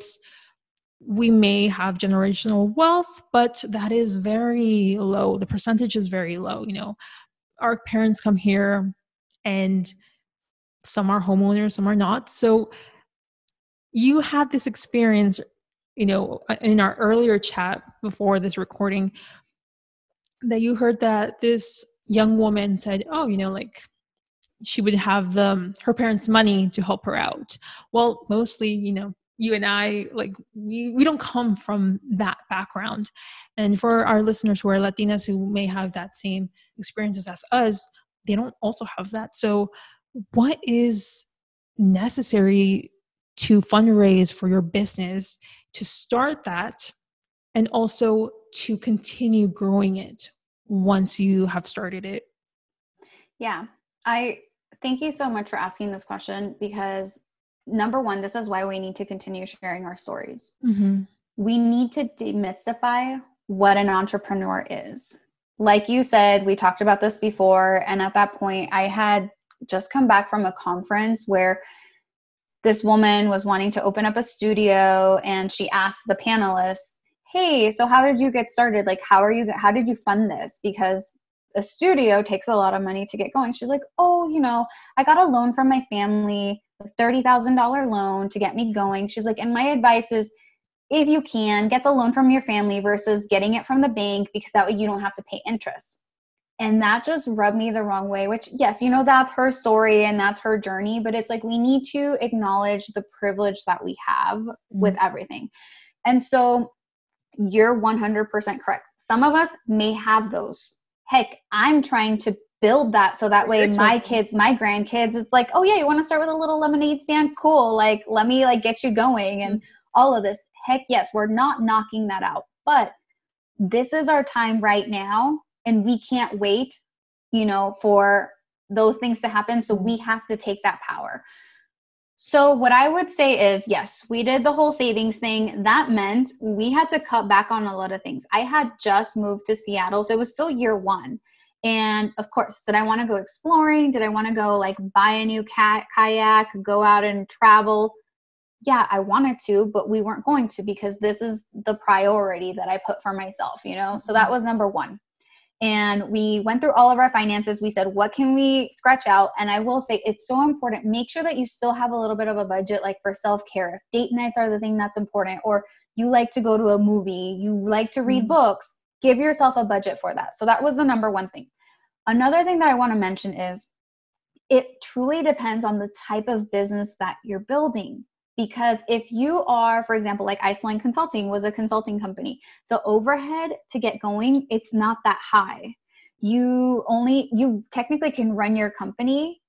we may have generational wealth, but that is very low. The percentage is very low. You know, our parents come here and some are homeowners, some are not. So you had this experience, you know, in our earlier chat before this recording, that you heard that this young woman said, oh, you know, like she would have her parents' money to help her out. Well, mostly, you know, you and I, like we don't come from that background. And for our listeners who are Latinas who may have that same experiences as us, they don't also have that. So what is necessary to fundraise for your business, to start that, and also to continue growing it once you have started it? Yeah, I thank you so much for asking this question, because number one, this is why we need to continue sharing our stories. We need to demystify what an entrepreneur is. Like you said, we talked about this before. And at that point, I had just come back from a conference where this woman was wanting to open up a studio, and she asked the panelists, hey, so how did you get started? Like, how did you fund this? Because a studio takes a lot of money to get going. She's like, oh, you know, I got a loan from my family, a $30,000 loan to get me going. She's like, and my advice is, if you can, get the loan from your family versus getting it from the bank, because that way you don't have to pay interest. And that just rubbed me the wrong way, which, yes, you know, that's her story and that's her journey, but it's like, we need to acknowledge the privilege that we have with everything. And so you're 100% correct. Some of us may have those. Heck, I'm trying to build that so that way my kids, my grandkids, it's like, oh yeah, you want to start with a little lemonade stand? Cool. Like, let me like get you going and all of this. Heck yes, we're not knocking that out, but this is our time right now, and we can't wait, you know, for those things to happen. So we have to take that power. So what I would say is, yes, we did the whole savings thing. That meant we had to cut back on a lot of things. I had just moved to Seattle, so it was still year one. And of course, did I want to go exploring? Did I want to go like buy a new kayak, go out and travel? Yeah, I wanted to, but we weren't going to, because this is the priority that I put for myself, you know? So that was number one. And we went through all of our finances. We said, what can we scratch out? And I will say, it's so important. Make sure that you still have a little bit of a budget, like for self-care. If date nights are the thing that's important, or you like to go to a movie, you like to read books, give yourself a budget for that. So that was the number one thing. Another thing that I want to mention is, it truly depends on the type of business that you're building. Because if you are, for example, like Iceland Consulting was a consulting company, the overhead to get going, it's not that high. You technically can run your company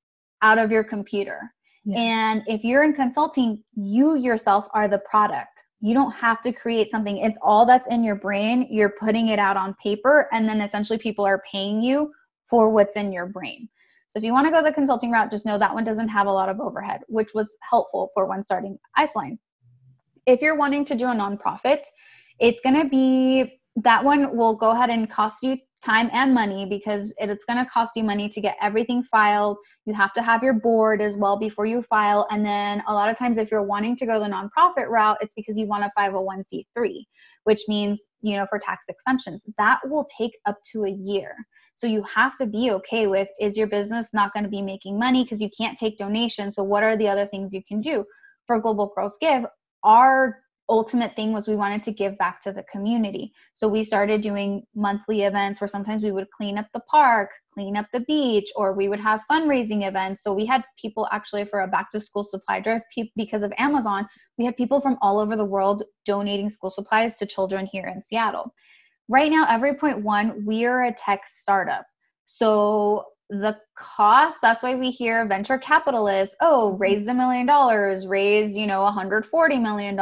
out of your computer. Yeah. And if you're in consulting, you yourself are the product. You don't have to create something. It's all that's in your brain. You're putting it out on paper, and then essentially people are paying you for what's in your brain. So if you want to go the consulting route, just know that one doesn't have a lot of overhead, which was helpful for when starting Iceline. If you're wanting to do a nonprofit, it's going to be, that one will go ahead and cost you time and money, because it's going to cost you money to get everything filed. You have to have your board as well before you file. And then a lot of times if you're wanting to go the nonprofit route, it's because you want a 501c3, which means, for tax exemptions. That will take up to a year. So you have to be okay with, is your business not going to be making money because you can't take donations? So what are the other things you can do? For Global Girls Give, our ultimate thing was we wanted to give back to the community. So we started doing monthly events where sometimes we would clean up the park, clean up the beach, or we would have fundraising events. So we had people actually for a back to school supply drive, because of Amazon, we had people from all over the world donating school supplies to children here in Seattle. Right now, Every Point One, we are a tech startup. So the cost, that's why we hear venture capitalists, raise $1 million, raise, $140 million.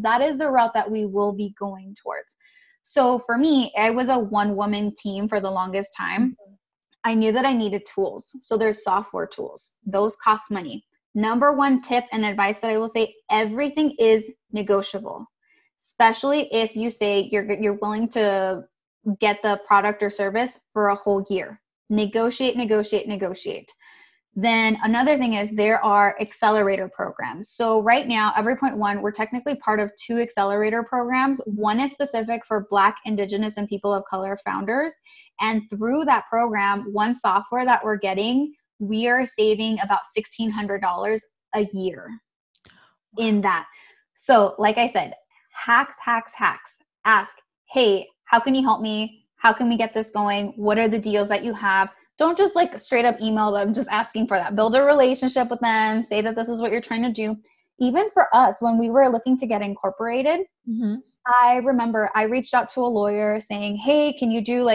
That is the route that we will be going towards. So for me, I was a one-woman team for the longest time. I knew that I needed tools. So there's software tools. Those cost money. Number one tip and advice that I will say, everything is negotiable, especially if you say you're willing to get the product or service for a whole year. Negotiate. Then another thing is there are accelerator programs. So right now, Every Point One, we're technically part of 2 accelerator programs. One is specific for Black, Indigenous, and people of color founders. And through that program, one software that we're getting, we are saving about $1,600 a year in that. So like I said, hacks. Ask, hey, how can you help me? How can we get this going? What are the deals that you have? Don't just straight up email them just asking for that. Build a relationship with them. Say that this is what you're trying to do. Even for us, when we were looking to get incorporated, I remember I reached out to a lawyer saying, hey, can you do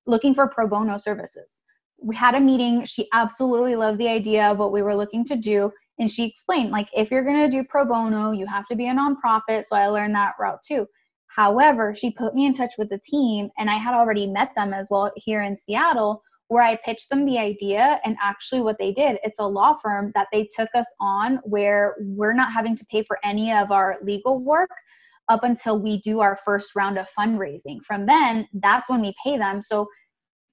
looking for pro bono services? We had a meeting. She absolutely loved the idea of what we were looking to do. And she explained, if you're going to do pro bono, you have to be a nonprofit. So I learned that route too. However, she put me in touch with the team, and I had already met them as well here in Seattle, where I pitched them the idea. And actually what they did, it's a law firm that they took us on where we're not having to pay for any of our legal work up until we do our first round of fundraising. From then, that's when we pay them. So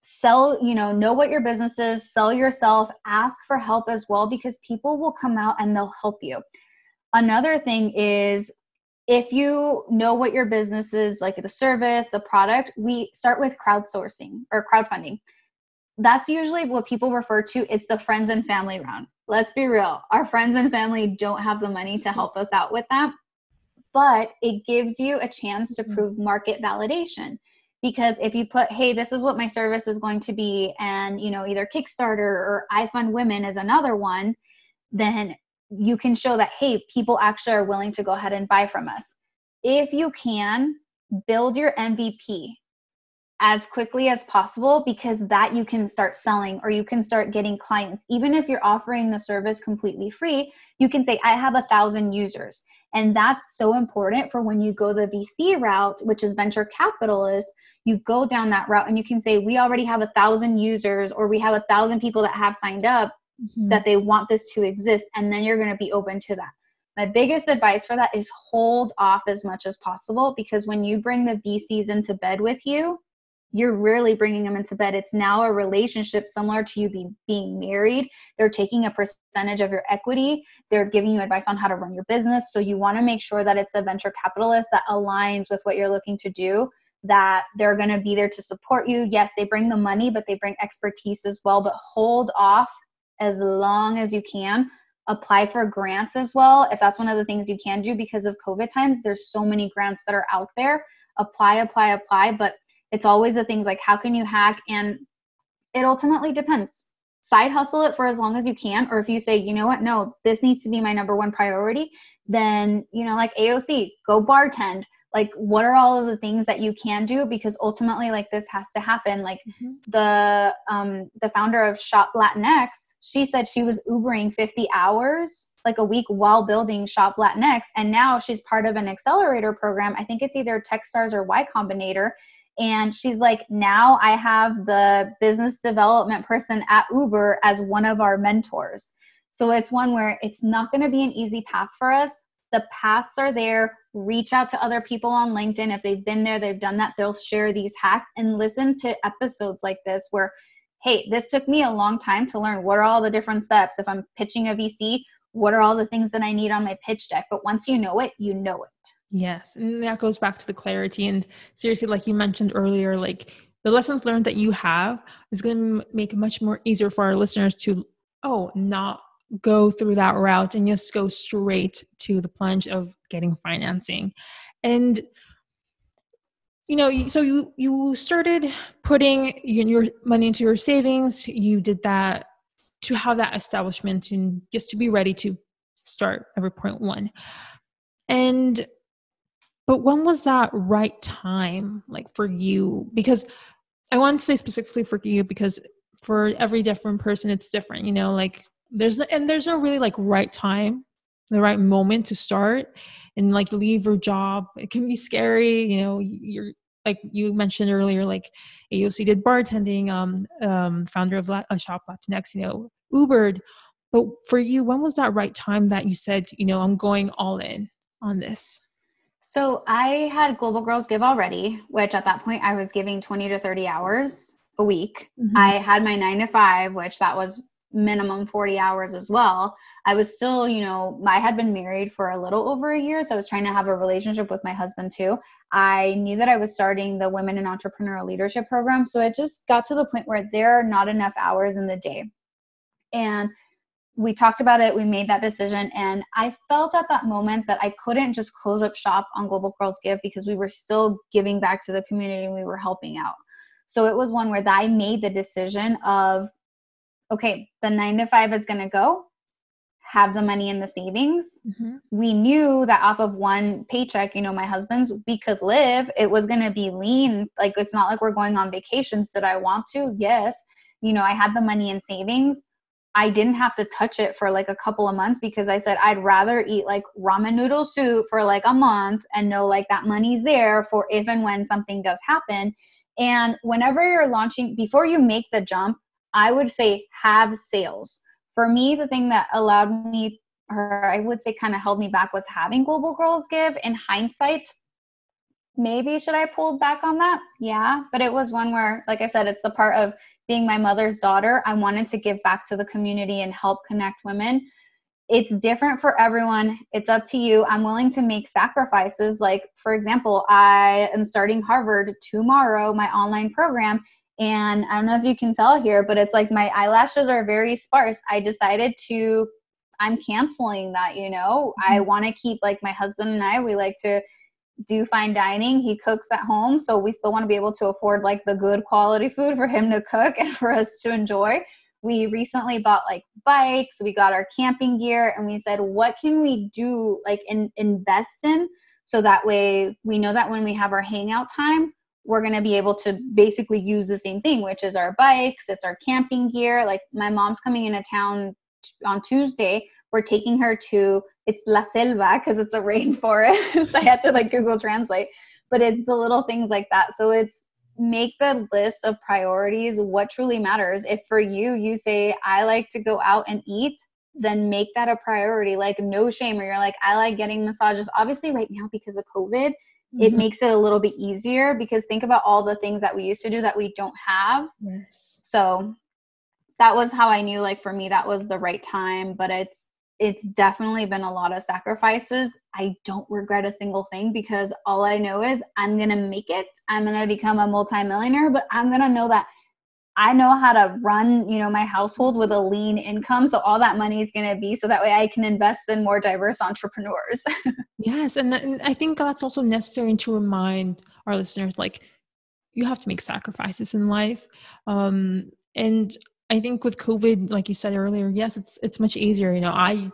sell, know what your business is, sell yourself, ask for help as well, because people will come out and they'll help you. Another thing is, if you know what your business is, like the service, the product, we start with crowdsourcing or crowdfunding. That's usually what people refer to. It's the friends and family round. Let's be real. Our friends and family don't have the money to help us out with that, but it gives you a chance to prove market validation. Because if you put, hey, this is what my service is going to be, and, either Kickstarter or I Fund Women is another one, then you can show that, hey, people actually are willing to go ahead and buy from us. If you can, build your MVP as quickly as possible, because that you can start selling, or you can start getting clients. Even if you're offering the service completely free, you can say, I have 1,000 users. And that's so important for when you go the VC route, which is venture capitalists. You go down that route and you can say, we already have 1,000 users, or we have 1,000 people that have signed up that they want this to exist. And then you're going to be open to that. My biggest advice for that is hold off as much as possible, because when you bring the VCs into bed with you, you're really bringing them into bed. It's now a relationship similar to you being married. They're taking a percentage of your equity. They're giving you advice on how to run your business. So you want to make sure that it's a venture capitalist that aligns with what you're looking to do, that they're going to be there to support you. Yes, they bring the money, but they bring expertise as well. But hold off as long as you can. Apply for grants as well, if that's one of the things you can do. Because of COVID times, there's so many grants that are out there. Apply. But it's always the things like, how can you hack? And it ultimately depends. Side hustle it for as long as you can. Or if you say, you know what, no, this needs to be my number one priority, then, like AOC, go bartend. Like, what are all of the things that you can do? Because ultimately, this has to happen. The founder of Shop LatinX, she said she was Ubering 50 hours a week while building Shop LatinX. And now she's part of an accelerator program. I think it's either Techstars or Y Combinator. And she's like, now I have the business development person at Uber as one of our mentors. So it's one where it's not going to be an easy path for us. The paths are there. Reach out to other people on LinkedIn. If they've been there, they've done that, they'll share these hacks, and listen to episodes like this where, hey, this took me a long time to learn. What are all the different steps? If I'm pitching a VC, what are all the things that I need on my pitch deck? But once you know it, you know it. Yes. And that goes back to the clarity. And seriously, like you mentioned earlier, like the lessons learned that you have is going to make it much more easier for our listeners to, not go through that route and just go straight to the plunge of getting financing. And, so you started putting your money into your savings. You did that to have that establishment and just to be ready to start every point one. But when was that right time, like for you? Because I want to say specifically for you, because for every different person, it's different, like there's no really like right time, the right moment to start and like leave your job. It can be scary. You're like you mentioned earlier, like AOC did bartending, founder of a shop LatinX, Ubered. But for you, when was that right time that you said, I'm going all in on this? So I had Global Girls Give already, which at that point I was giving 20 to 30 hours a week. Mm-hmm. I had my 9 to 5, which that was minimum 40 hours as well. I was still, I had been married for a little over a year. So I was trying to have a relationship with my husband too. I knew that I was starting the Women in Entrepreneurial Leadership program. So it just got to the point where there are not enough hours in the day. And we talked about it. We made that decision. And I felt at that moment that I couldn't just close up shop on Global Girls Give because we were still giving back to the community and we were helping out. So it was one where I made the decision of, okay, the 9 to 5 is going to go, have the money in the savings. Mm-hmm. We knew that off of one paycheck, my husband's, we could live. It was going to be lean. Like, it's not like we're going on vacations. Did I want to? Yes. I had the money in savings. I didn't have to touch it for like a couple of months because I said, I'd rather eat like ramen noodle soup for like a month and know like that money's there for if and when something does happen. And whenever you're launching, before you make the jump, I would say have sales. For me, the thing that allowed me, or I would say kind of held me back, was having Global Girls Give. In hindsight, maybe should I pull back on that? Yeah. But it was one where, like I said, it's the part of being my mother's daughter. I wanted to give back to the community and help connect women. It's different for everyone. It's up to you. I'm willing to make sacrifices. Like, for example, I am starting Harvard tomorrow, my online program. And I don't know if you can tell here, but it's like my eyelashes are very sparse. I decided I'm canceling that, Mm-hmm. I want to keep, like, my husband and I, we like to do fine dining. He cooks at home. So we still want to be able to afford like the good quality food for him to cook and for us to enjoy. We recently bought like bikes. We got our camping gear and we said, what can we do, like invest in? So that way we know that when we have our hangout time, we're going to be able to basically use the same thing, which is our bikes. It's our camping gear. Like, my mom's coming into town on Tuesday. We're taking her to, it's La Selva because it's a rainforest. I had to like Google Translate, but it's the little things like that. So it's make the list of priorities, what truly matters. If for you say, I like to go out and eat, then make that a priority. Like, no shame. Or you're like, I like getting massages. Obviously right now because of COVID, mm-hmm. It makes it a little bit easier because think about all the things that we used to do that we don't have. Yes. So that was how I knew, like, for me, that was the right time, but it's definitely been a lot of sacrifices. I don't regret a single thing because all I know is I'm going to make it. I'm going to become a multimillionaire, but I'm going to know that I know how to run, my household with a lean income. So all that money is going to be so that way I can invest in more diverse entrepreneurs. Yes. And I think that's also necessary to remind our listeners, like, you have to make sacrifices in life. And I think with COVID, like you said earlier, yes, it's much easier. I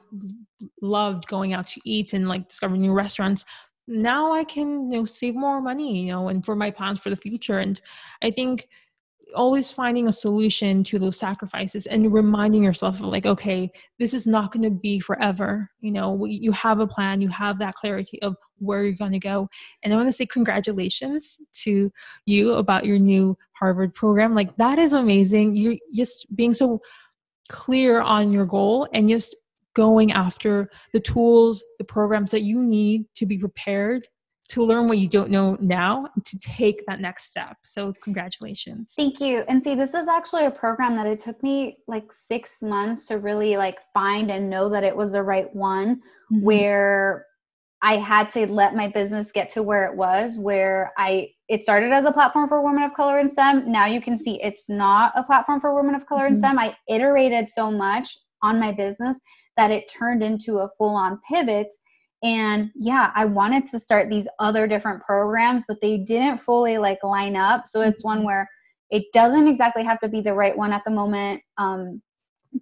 loved going out to eat and like discovering new restaurants. Now I can, save more money, and for my plans for the future. And I think always finding a solution to those sacrifices and reminding yourself of like, okay, this is not going to be forever. You have a plan, you have that clarity of where you're going to go. And I want to say congratulations to you about your new Harvard program. Like, that is amazing. You're just being so clear on your goal and just going after the tools, the programs that you need to be prepared to learn what you don't know now and to take that next step. So congratulations. Thank you. And see, this is actually a program that it took me like 6 months to really like find and know that it was the right one, where I had to let my business get to where it was, where it started as a platform for women of color in STEM. Now you can see it's not a platform for women of color in STEM. I iterated so much on my business that it turned into a full-on pivot. And yeah, I wanted to start these other different programs, but they didn't fully like line up. So it's one where it doesn't exactly have to be the right one at the moment.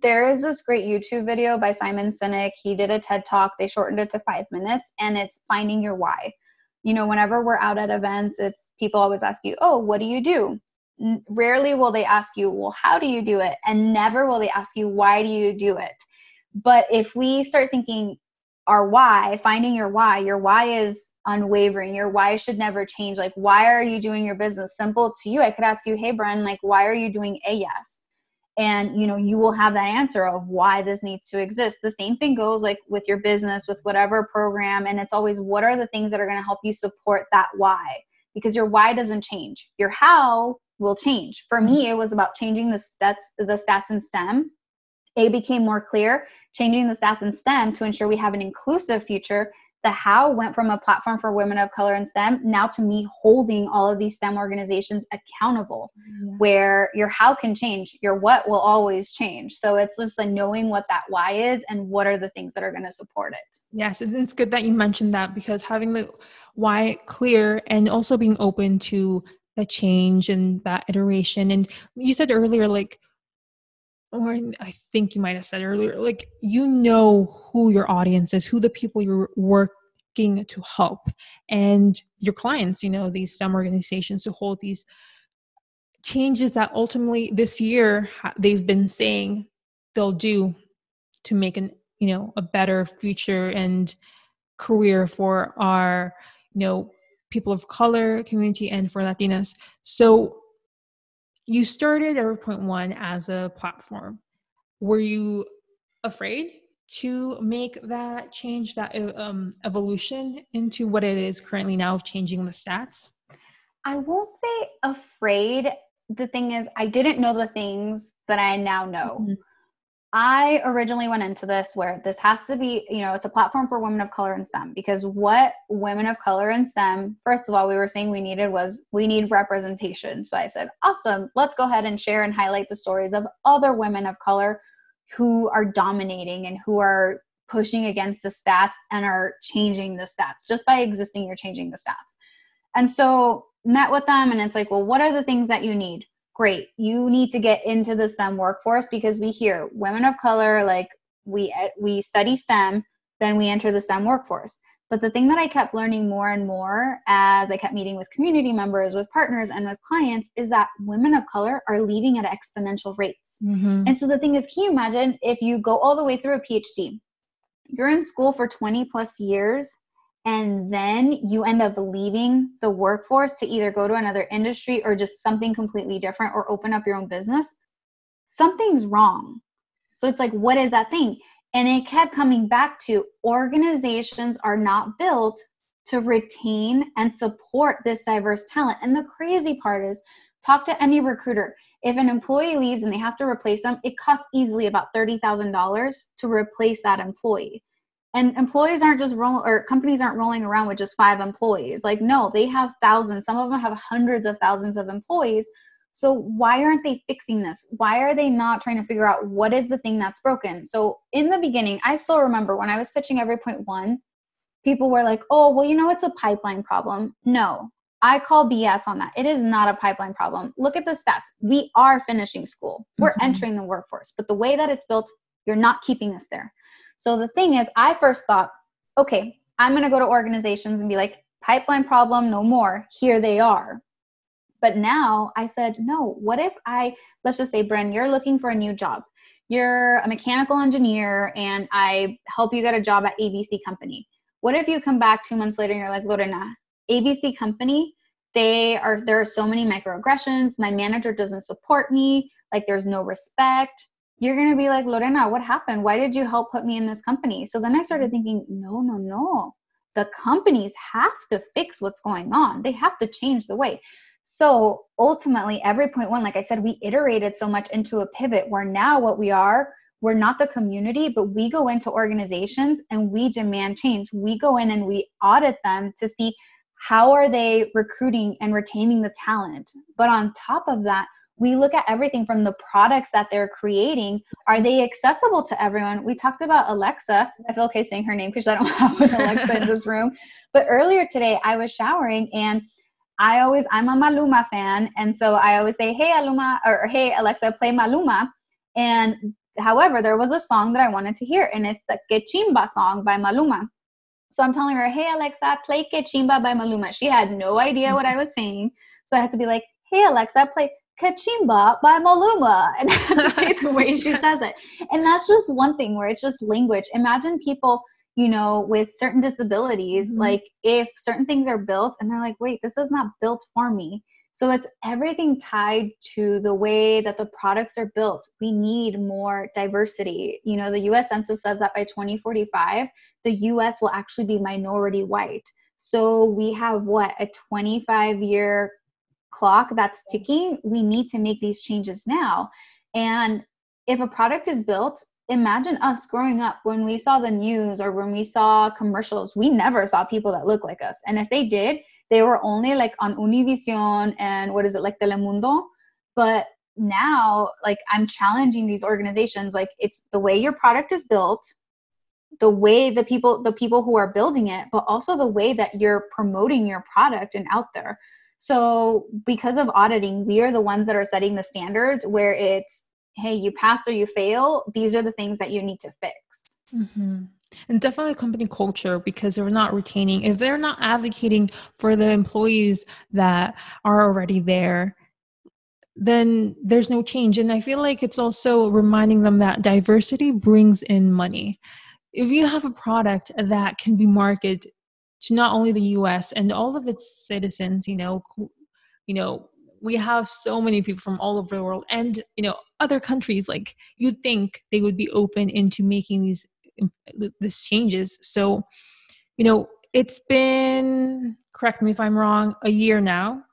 There is this great YouTube video by Simon Sinek. He did a TED Talk. They shortened it to 5 minutes, and it's finding your why. Whenever we're out at events, it's people always ask you, oh, what do you do? Rarely will they ask you, well, how do you do it? And never will they ask you, why do you do it? But if we start thinking our why, finding your why is unwavering. Your why should never change. Like, why are you doing your business? Simple to you. I could ask you, hey, Bren, like, why are you doing AS? And, you will have that answer of why this needs to exist. The same thing goes like with your business, with whatever program. And it's always, what are the things that are going to help you support that why? Because your why doesn't change. Your how will change. For me, it was about changing the stats in STEM. It became more clear, changing the stats in STEM to ensure we have an inclusive future. The how went from a platform for women of color in STEM now to me holding all of these STEM organizations accountable, where your how can change, your what will always change. So it's just like knowing what that why is and what are the things that are going to support it. Yes, and it's good that you mentioned that, because having the why clear and also being open to the change and that iteration. And you said earlier, like, or I think you might have said earlier, like, who your audience is, who the people you're working to help, and your clients, these STEM organizations to hold these changes that ultimately this year they've been saying they'll do to make a better future and career for our, people of color community and for Latinas. So you started at Point One as a platform. Were you afraid to make that change, that evolution into what it is currently now of changing the stats? I won't say afraid. The thing is, I didn't know the things that I now know. I originally went into this where this has to be, it's a platform for women of color in STEM, because what women of color in STEM, first of all, we were saying we need representation. So I said, awesome, let's go ahead and share and highlight the stories of other women of color who are dominating and who are pushing against the stats and are changing the stats. Just by existing, you're changing the stats. And so met with them, and it's like, well, what are the things that you need? Great. You need to get into the STEM workforce, because we hear women of color, like we study STEM, then we enter the STEM workforce. But the thing that I kept learning more and more as I kept meeting with community members, with partners, and with clients is that women of color are leaving at exponential rates. And so the thing is, can you imagine if you go all the way through a PhD, you're in school for 20 plus years, and then you end up leaving the workforce to either go to another industry or just something completely different, or open up your own business, something's wrong. So it's like, what is that thing? And it kept coming back to, organizations are not built to retain and support this diverse talent. And the crazy part is, talk to any recruiter. If an employee leaves and they have to replace them, it costs easily about $30,000 to replace that employee. And employees aren't just companies aren't rolling around with just 5 employees. Like, no, they have thousands. Some of them have hundreds of thousands of employees. So why aren't they fixing this? Why are they not trying to figure out what is the thing that's broken? So in the beginning, I still remember when I was pitching every Point One, people were like, oh, well, it's a pipeline problem. No, I call BS on that. It is not a pipeline problem. Look at the stats. We are finishing school. We're entering the workforce. But the way that it's built, you're not keeping us there. So the thing is, I first thought, okay, I'm going to go to organizations and be like, pipeline problem, no more. Here they are. But now I said, no, what if let's just say, Bren, you're looking for a new job. You're a mechanical engineer and I help you get a job at ABC company. What if you come back 2 months later and you're like, Lorena, ABC company, there are so many microaggressions. My manager doesn't support me. Like, there's no respect. You're going to be like, Lorena, what happened? Why did you help put me in this company? So then I started thinking, no. The companies have to fix what's going on. They have to change the way. So ultimately, every point one, like I said, we iterated so much into a pivot where now we're not the community, but we go into organizations and we demand change. We go in and we audit them to see how are they recruiting and retaining the talent. But on top of that, we look at everything from the products that they're creating. Are they accessible to everyone? We talked about Alexa. I feel okay saying her name because I don't have an Alexa in this room. But earlier today, I was showering and I'm a Maluma fan. And so I always say, hey, Aluma, or hey, Alexa, play Maluma. And however, there was a song that I wanted to hear, and it's the Que Chimba song by Maluma. So I'm telling her, hey, Alexa, play Que Chimba by Maluma. She had no idea what I was saying. So I had to be like, hey, Alexa, play Que Chimba by Maluma. And I had to say the way she says it. And that's just one thing where it's just language. Imagine people, with certain disabilities, like if certain things are built and they're like, wait, this is not built for me. So it's everything tied to the way that the products are built. We need more diversity. The US Census says that by 2045, the US will actually be minority white. So we have a 25-year clock that's ticking. We need to make these changes now. And if a product is built, imagine us growing up when we saw the news or when we saw commercials, we never saw people that look like us. And if they did, they were only like on Univision and like Telemundo. But now, like, I'm challenging these organizations, like, it's the way your product is built, the way the people who are building it, but also the way that you're promoting your product and out there. So because of auditing, we are the ones that are setting the standards where it's, hey, you pass or you fail. These are the things that you need to fix. Mm-hmm. And definitely company culture, because if they're not advocating for the employees that are already there, then there's no change. And I feel like it's also reminding them that diversity brings in money. If you have a product that can be marketed to not only the US and all of its citizens, we have so many people from all over the world and, other countries, like, you'd think they would be open into making these changes. So, it's been, correct me if I'm wrong, a year now.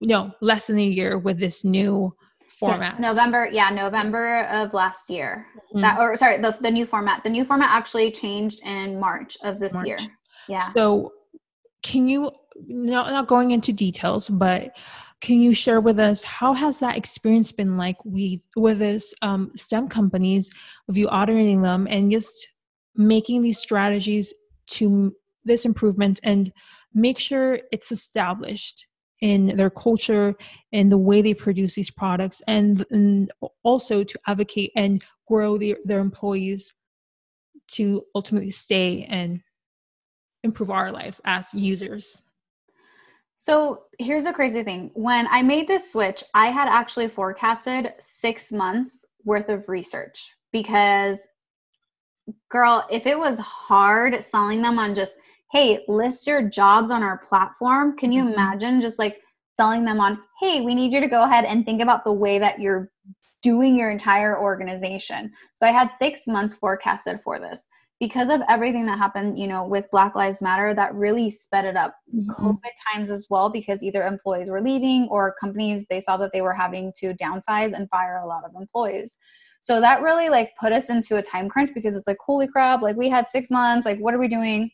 No, less than a year with this new format. Yes, November of last year. The new format. The new format actually changed in March of this year. Yeah. So can you, not going into details, but can you share with us, how has that experience been like with this STEM companies, of you auditing them and just making these strategies to this improvement and make sure it's established in their culture and the way they produce these products, and also to advocate and grow their employees to ultimately stay and improve our lives as users? So here's the crazy thing. When I made this switch, I had actually forecasted 6 months worth of research because, girl, if it was hard selling them on just, hey, list your jobs on our platform, can you imagine just like selling them on, hey, we need you to go ahead and think about the way that you're doing your entire organization. So I had 6 months forecasted for this. Because of everything that happened, with Black Lives Matter, that really sped it up. COVID times as well, because either employees were leaving or companies, they saw that they were having to downsize and fire a lot of employees. So that really put us into a time crunch, because it's like, holy crap, we had 6 months, what are we doing?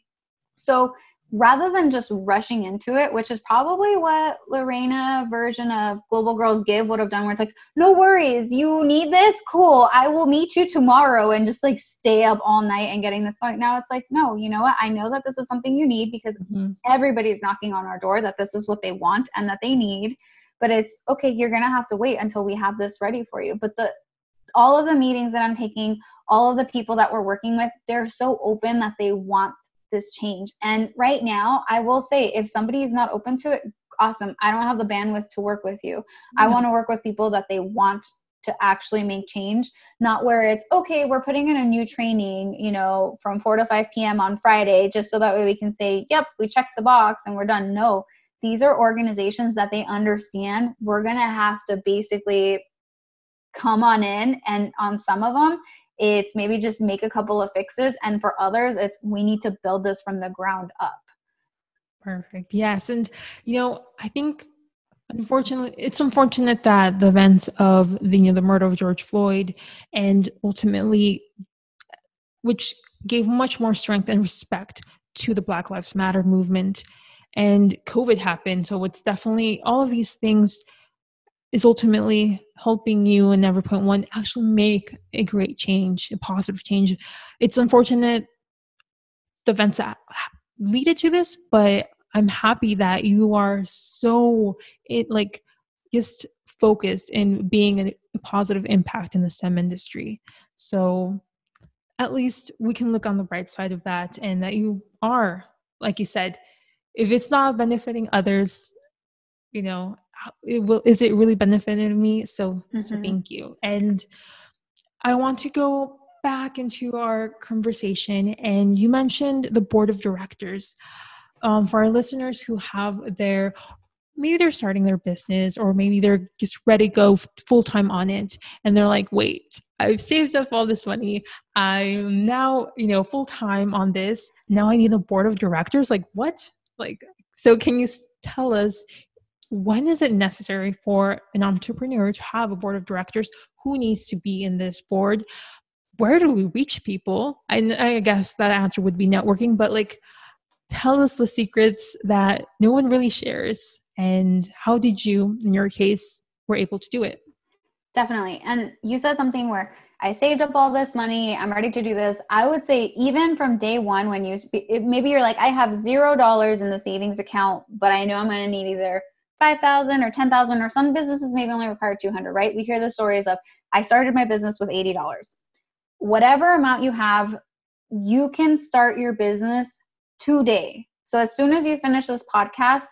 So rather than just rushing into it, which is probably what Lorena version of Global Girls Give would have done, where it's like, no worries, you need this? Cool. I will meet you tomorrow, and just stay up all night and getting this going. Now it's like, no, you know what? I know that this is something you need, because everybody's knocking on our door that this is what they want and that they need, but it's okay. You're going to have to wait until we have this ready for you. But all of the meetings that I'm taking, all of the people that we're working with, they're so open that they want this change. And right now, I will say, if somebody is not open to it, awesome. I don't have the bandwidth to work with you. I want to work with people that they want to actually make change, not where it's, okay, we're putting in a new training, you know, from 4 to 5 p.m. on Friday, just so that way we can say, yep, we checked the box and we're done. No, these are organizations that they understand we're going to have to basically come on in, and on some of them, it's maybe just make a couple of fixes. And for others, it's we need to build this from the ground up. Perfect. Yes. And, you know, I think unfortunately, it's unfortunate that the events of the murder of George Floyd and ultimately, which gave much more strength and respect to the Black Lives Matter movement, and COVID happened. So it's definitely all of these things is ultimately helping you and Never Point One actually make a great change, a positive change. It's unfortunate the events that lead to this, but I'm happy that you are so just focused in being a positive impact in the STEM industry. So at least we can look on the bright side of that, and that you are, like you said, if it's not benefiting others, you know, is it really benefiting me? So thank you. And I want to go back into our conversation, and you mentioned the board of directors. For our listeners who have maybe they're starting their business, or maybe they're just ready to go full-time on it, and they're like, wait, I've saved up all this money. I'm now, full-time on this. Now I need a board of directors. Like what? So can you tell us, when is it necessary for an entrepreneur to have a board of directors? Who needs to be in this board? Where do we reach people? And I guess that answer would be networking, but tell us the secrets that no one really shares, and how did you, in your case, were able to do it? Definitely. And you said something where I saved up all this money, I'm ready to do this. I would say even from day one, when maybe you're like, I have $0 in the savings account, but I know I'm going to need either 5,000 or 10,000, or some businesses maybe only require 200, right? We hear the stories of, I started my business with $80. Whatever amount you have, you can start your business today. So as soon as you finish this podcast,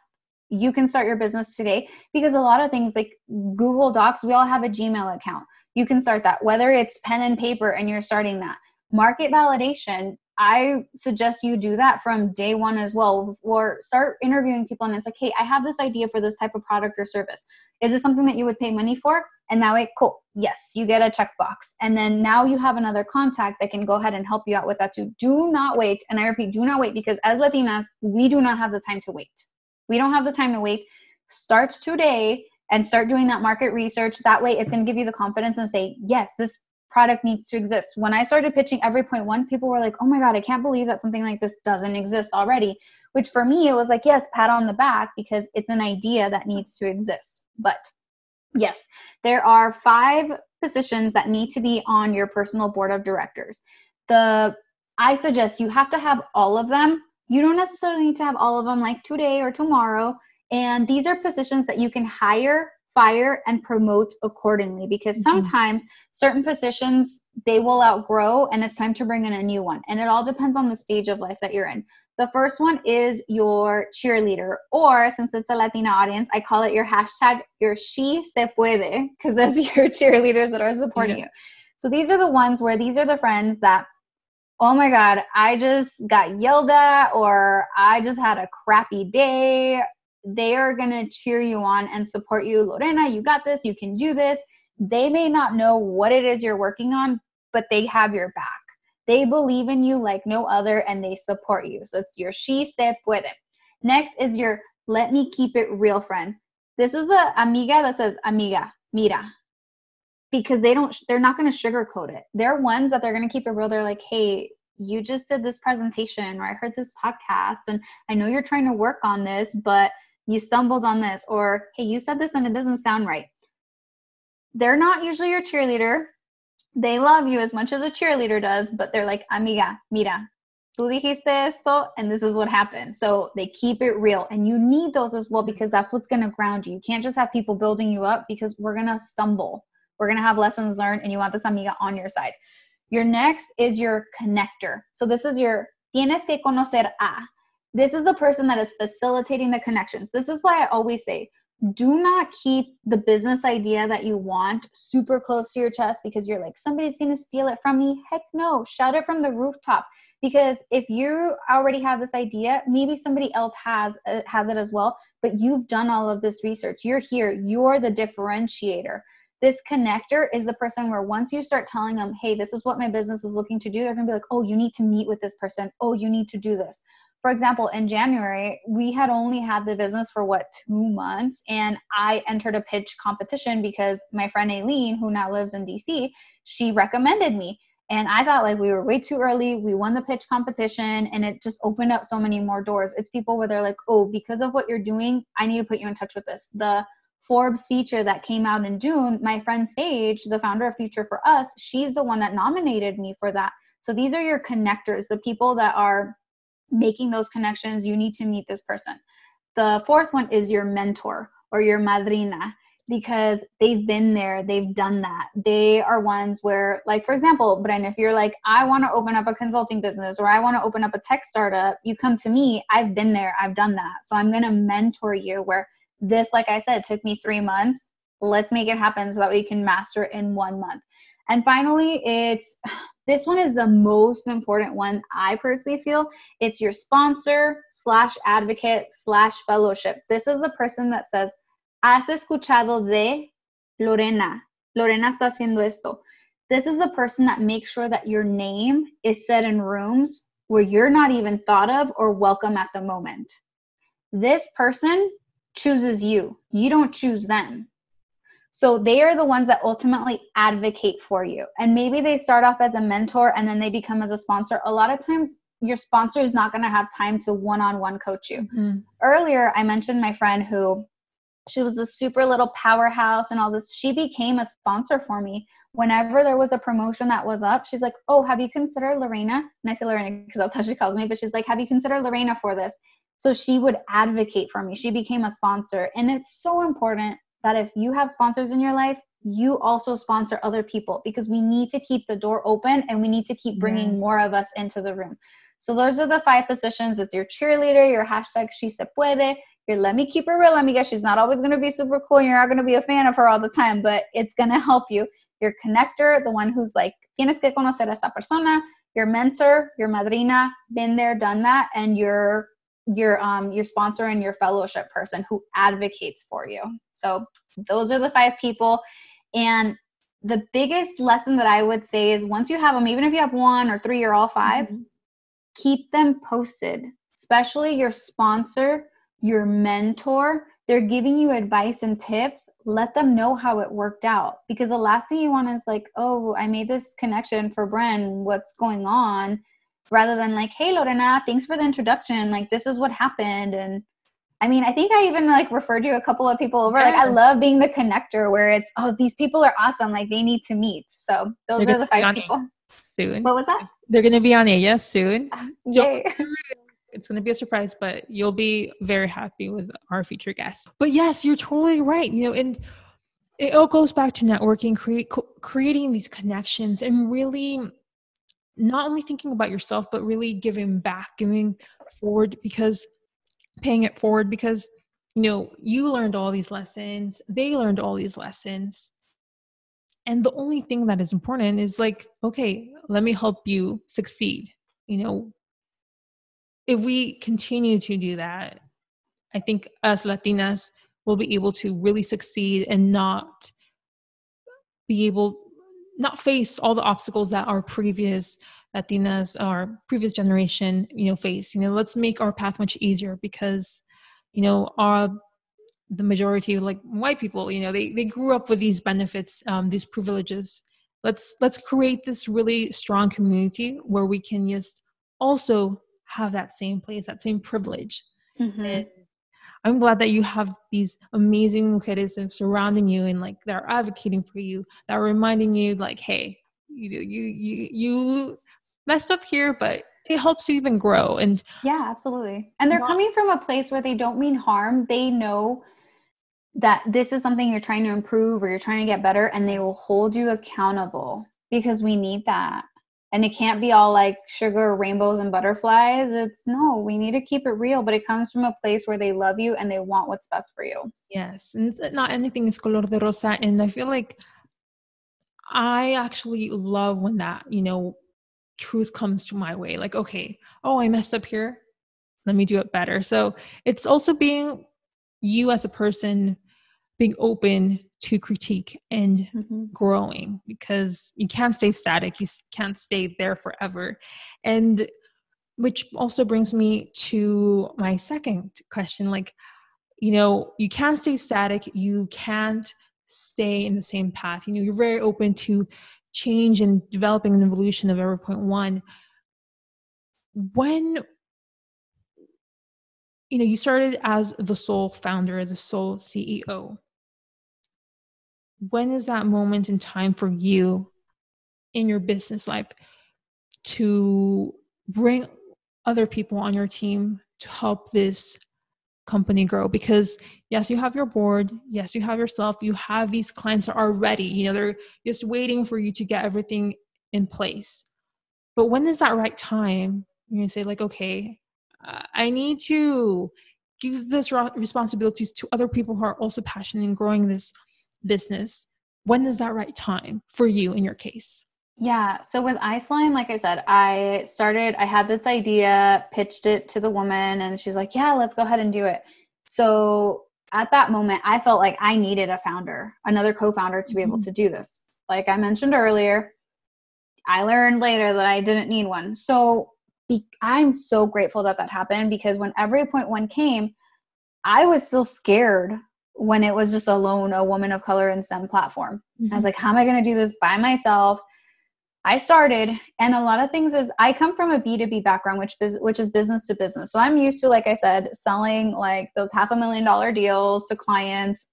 you can start your business today, because a lot of things like Google Docs, we all have a Gmail account. You can start that, whether it's pen and paper and you're starting that. Market validation, I suggest you do that from day one as well, or start interviewing people. And it's like, hey, I have this idea for this type of product or service. Is this something that you would pay money for? And that way, cool. Yes, you get a checkbox. And then now you have another contact that can go ahead and help you out with that too. Do not wait. And I repeat, do not wait, because as Latinas, we do not have the time to wait. We don't have the time to wait. Start today and start doing that market research. That way it's going to give you the confidence and say, yes, this product needs to exist. When I started pitching Every Point One, people were like, oh my God, I can't believe that something like this doesn't exist already. Which for me, it was like, yes, pat on the back, because it's an idea that needs to exist. But yes, there are 5 positions that need to be on your personal board of directors. I suggest you have to have all of them. You don't necessarily need to have all of them like today or tomorrow. And these are positions that you can hire, fire, and promote accordingly, because sometimes certain positions, they will outgrow and it's time to bring in a new one. And it all depends on the stage of life that you're in. The first one is your cheerleader, or since it's a Latina audience, I call it your hashtag, your she se puede, because that's your cheerleaders that are supporting you. So these are the ones where these are the friends that, oh my God, I just got yelled at, or I just had a crappy day. They are going to cheer you on and support you. Lorena, you got this. You can do this. They may not know what it is you're working on, but they have your back. They believe in you like no other, and they support you. So it's your she se puede. Next is your let me keep it real friend. This is the amiga that says, amiga, mira. Because they're not going to sugarcoat it. They're ones that they're going to keep it real. They're like, hey, you just did this presentation, or I heard this podcast, and I know you're trying to work on this, but you stumbled on this, or hey, you said this and it doesn't sound right. They're not usually your cheerleader. They love you as much as a cheerleader does, but they're like, amiga, mira, tú dijiste esto, and this is what happened. So they keep it real, and you need those as well, because that's what's going to ground you. You can't just have people building you up, because we're going to stumble. We're going to have lessons learned, and you want this amiga on your side. Your next is your connector. So this is your tienes que conocer a. This is the person that is facilitating the connections. This is why I always say, do not keep the business idea that you want super close to your chest because you're like, somebody's going to steal it from me. Heck no, shout it from the rooftop. Because if you already have this idea, maybe somebody else has it as well, but you've done all of this research. You're here. You're the differentiator. This connector is the person where once you start telling them, hey, this is what my business is looking to do, they're going to be like, oh, you need to meet with this person. Oh, you need to do this. For example, in January, we had only had the business for 2 months, and I entered a pitch competition because my friend Aileen, who now lives in DC, she recommended me. And I thought like we were way too early. We won the pitch competition and it just opened up so many more doors. It's people where they're like, oh, because of what you're doing, I need to put you in touch with this. The Forbes feature that came out in June, my friend Sage, the founder of Future for Us, she's the one that nominated me for that. So these are your connectors, the people that are making those connections. You need to meet this person. The fourth one is your mentor or your madrina, because they've been there, they've done that. They are ones where, like, for example, Bren, if you're like, I want to open up a consulting business or I want to open up a tech startup, you come to me, I've been there, I've done that. So I'm going to mentor you where this, like I said, took me 3 months. Let's make it happen so that we can master it in 1 month. And finally, this one is the most important one, I personally feel. It's your sponsor / advocate / fellowship. This is the person that says, ¿has escuchado de Lorena? Lorena está haciendo esto. This is the person that makes sure that your name is said in rooms where you're not even thought of or welcome at the moment. This person chooses you. You don't choose them. So they are the ones that ultimately advocate for you. And maybe they start off as a mentor and then they become as a sponsor. A lot of times your sponsor is not going to have time to one-on-one coach you. Mm-hmm. Earlier, I mentioned my friend who, she was this super little powerhouse and all this. She became a sponsor for me. Whenever there was a promotion that was up, she's like, oh, have you considered Lorena? And I say Lorena because that's how she calls me. But she's like, have you considered Lorena for this? So she would advocate for me. She became a sponsor. And it's so important that if you have sponsors in your life, you also sponsor other people, because we need to keep the door open and we need to keep bringing more of us into the room. So those are the 5 positions. It's your cheerleader, your hashtag she se puede, your let me keep her real amiga. She's not always going to be super cool and you're not going to be a fan of her all the time, but it's going to help you. Your connector, the one who's like, tienes que conocer a esta persona. Your mentor, your madrina, been there, done that. And your sponsor and your fellowship person who advocates for you. So those are the 5 people. And the biggest lesson that I would say is once you have them, even if you have 1 or 3 or all 5, keep them posted, especially your sponsor, your mentor. They're giving you advice and tips. Let them know how it worked out, because the last thing you want is like, oh, I made this connection for Bren. What's going on? Rather than like, hey, Lorena, thanks for the introduction. Like, this is what happened. And I mean, I think I even like referred you a couple of people over. Like, I love being the connector where it's, oh, these people are awesome. Like, they need to meet. So those are the 5 people. Soon. What was that? They're going to be on Ella soon. Yay. It's going to be a surprise, but you'll be very happy with our future guests. But yes, you're totally right. You know, and it all goes back to networking, creating these connections, and really not only thinking about yourself, but really giving back, giving forward, because paying it forward, because, you know, you learned all these lessons, they learned all these lessons. And the only thing that is important is like, okay, let me help you succeed. You know, if we continue to do that, I think us Latinas will be able to really succeed and not face all the obstacles that our previous Latinas, our previous generation, you know, face. You know, let's make our path much easier, because, you know, the majority of like white people, you know, they grew up with these benefits, these privileges. Let's create this really strong community where we can just also have that same place, that same privilege. Mm-hmm. And I'm glad that you have these amazing mujeres and surrounding you, and like they're advocating for you, that are reminding you like, hey, you messed up here, but it helps you even grow. And yeah, absolutely. And they're coming from a place where they don't mean harm. They know that this is something you're trying to improve or you're trying to get better, and they will hold you accountable, because we need that. And it can't be all like sugar, rainbows, and butterflies. No, we need to keep it real, but it comes from a place where they love you and they want what's best for you. Yes. And not anything is color de rosa. And I feel like I actually love when that, truth comes to my way. Like, okay, oh, I messed up here. Let me do it better. So it's also being you as a person, being open to critique and growing, because you can't stay static. You can't stay there forever. And which also brings me to my second question. Like, you can't stay static. You can't stay in the same path. You're very open to change and developing an evolution of every point one. When, you started as the sole founder, the sole CEO, when is that moment in time for you in your business life to bring other people on your team to help this company grow? Because yes, you have your board, yes, you have yourself, you have these clients that are ready, they're just waiting for you to get everything in place. But when is that right time? You're gonna say like, okay, I need to give this responsibilities to other people who are also passionate in growing this business. When is that right time for you in your case? Yeah. So with Iceline, like I said, I had this idea, pitched it to the woman, and she's like, yeah, let's go ahead and do it. So at that moment, I felt like I needed a founder, another co-founder to be able to do this. Like I mentioned earlier, I learned later that I didn't need one. So I'm so grateful that happened, because when every point one came, I was still scared when it was just alone a woman of color in STEM platform. I was like, how am I going to do this by myself? I started, and a lot of things is I come from a B2B background, which is business to business. So I'm used to, like I said, selling like those $500,000 deals to clients,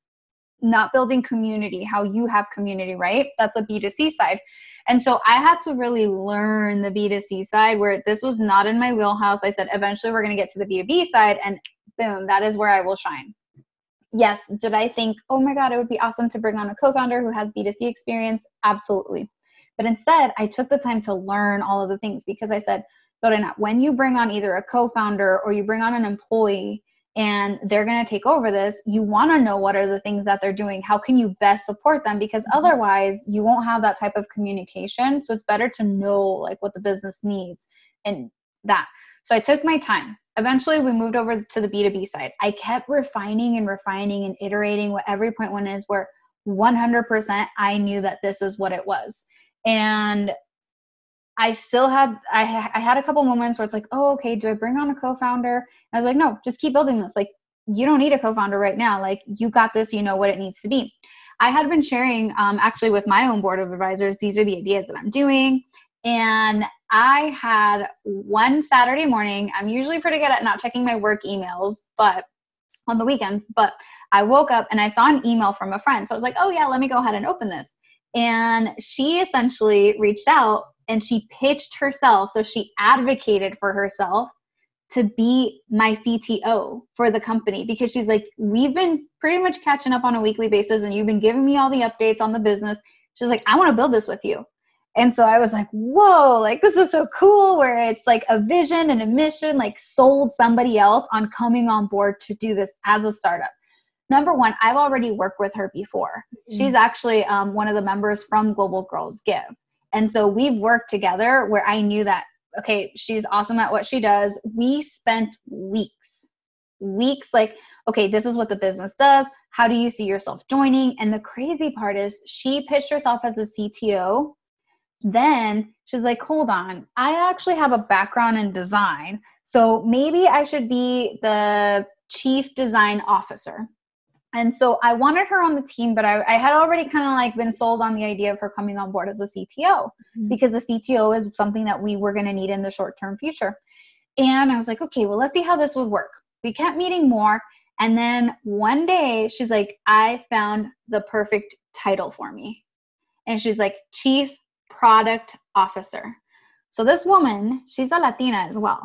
not building community, how you have community, right? That's a B2C side. And so I had to really learn the B2C side, where this was not in my wheelhouse. I said, eventually we're going to get to the B2B side, and boom, that is where I will shine. Yes. Did I think, oh my God, it would be awesome to bring on a co-founder who has B2C experience? Absolutely. But instead, I took the time to learn all of the things, because I said, Lorena, when you bring on either a co-founder or you bring on an employee and they're going to take over this, you want to know what are the things that they're doing. How can you best support them? Because otherwise you won't have that type of communication. So it's better to know like what the business needs and that. So I took my time. Eventually we moved over to the B2B side. I kept refining and iterating what every point one is, where 100% I knew that this is what it was. And I still had, I had a couple moments where it's like, oh, okay, do I bring on a co-founder? I was like, no, just keep building this. Like, you don't need a co-founder right now. Like, you got this, you know what it needs to be. I had been sharing actually with my own board of advisors, these are the ideas that I'm doing. And I had one Saturday morning, I'm usually pretty good at not checking my work emails, but on the weekends, but I woke up and I saw an email from a friend. So I was like, oh yeah, let me go ahead and open this. And she essentially reached out and she pitched herself. So she advocated for herself to be my CTO for the company, because she's like, we've been pretty much catching up on a weekly basis and you've been giving me all the updates on the business. She's like, I want to build this with you. And so I was like, whoa, like this is so cool, where it's like a vision and a mission, like sold somebody else on coming on board to do this as a startup. Number one, I've already worked with her before. Mm-hmm. She's actually one of the members from Global Girls Give. And so we've worked together where I knew that, okay, she's awesome at what she does. We spent weeks like, okay, this is what the business does. How do you see yourself joining? And the crazy part is she pitched herself as a CTO. Then she's like, hold on, I actually have a background in design. So maybe I should be the chief design officer. And so I wanted her on the team, but I had already kind of like been sold on the idea of her coming on board as a CTO, because the CTO is something that we were going to need in the short-term future. And I was like, okay, well, let's see how this would work. We kept meeting more. And then one day she's like, I found the perfect title for me. And she's like, Chief Product Officer. So this woman, she's a Latina as well.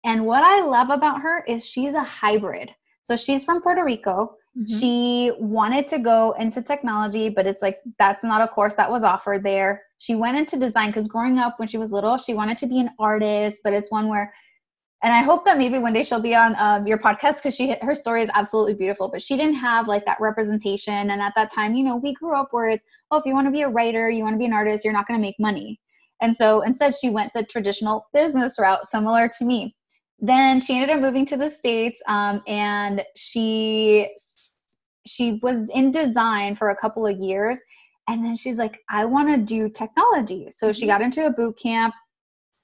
And what I love about her is she's a hybrid. So she's from Puerto Rico. Mm-hmm. She wanted to go into technology, but it's like, that's not a course that was offered there. She went into design because growing up when she was little, she wanted to be an artist, but it's one where, and I hope that maybe one day she'll be on your podcast because her story is absolutely beautiful, but she didn't have like that representation. And at that time, you know, we grew up where it's, oh, if you want to be a writer, you want to be an artist, you're not going to make money. And so instead she went the traditional business route, similar to me. Then she ended up moving to the States, and she was in design for a couple of years. And then she's like, I want to do technology. So she got into a boot camp.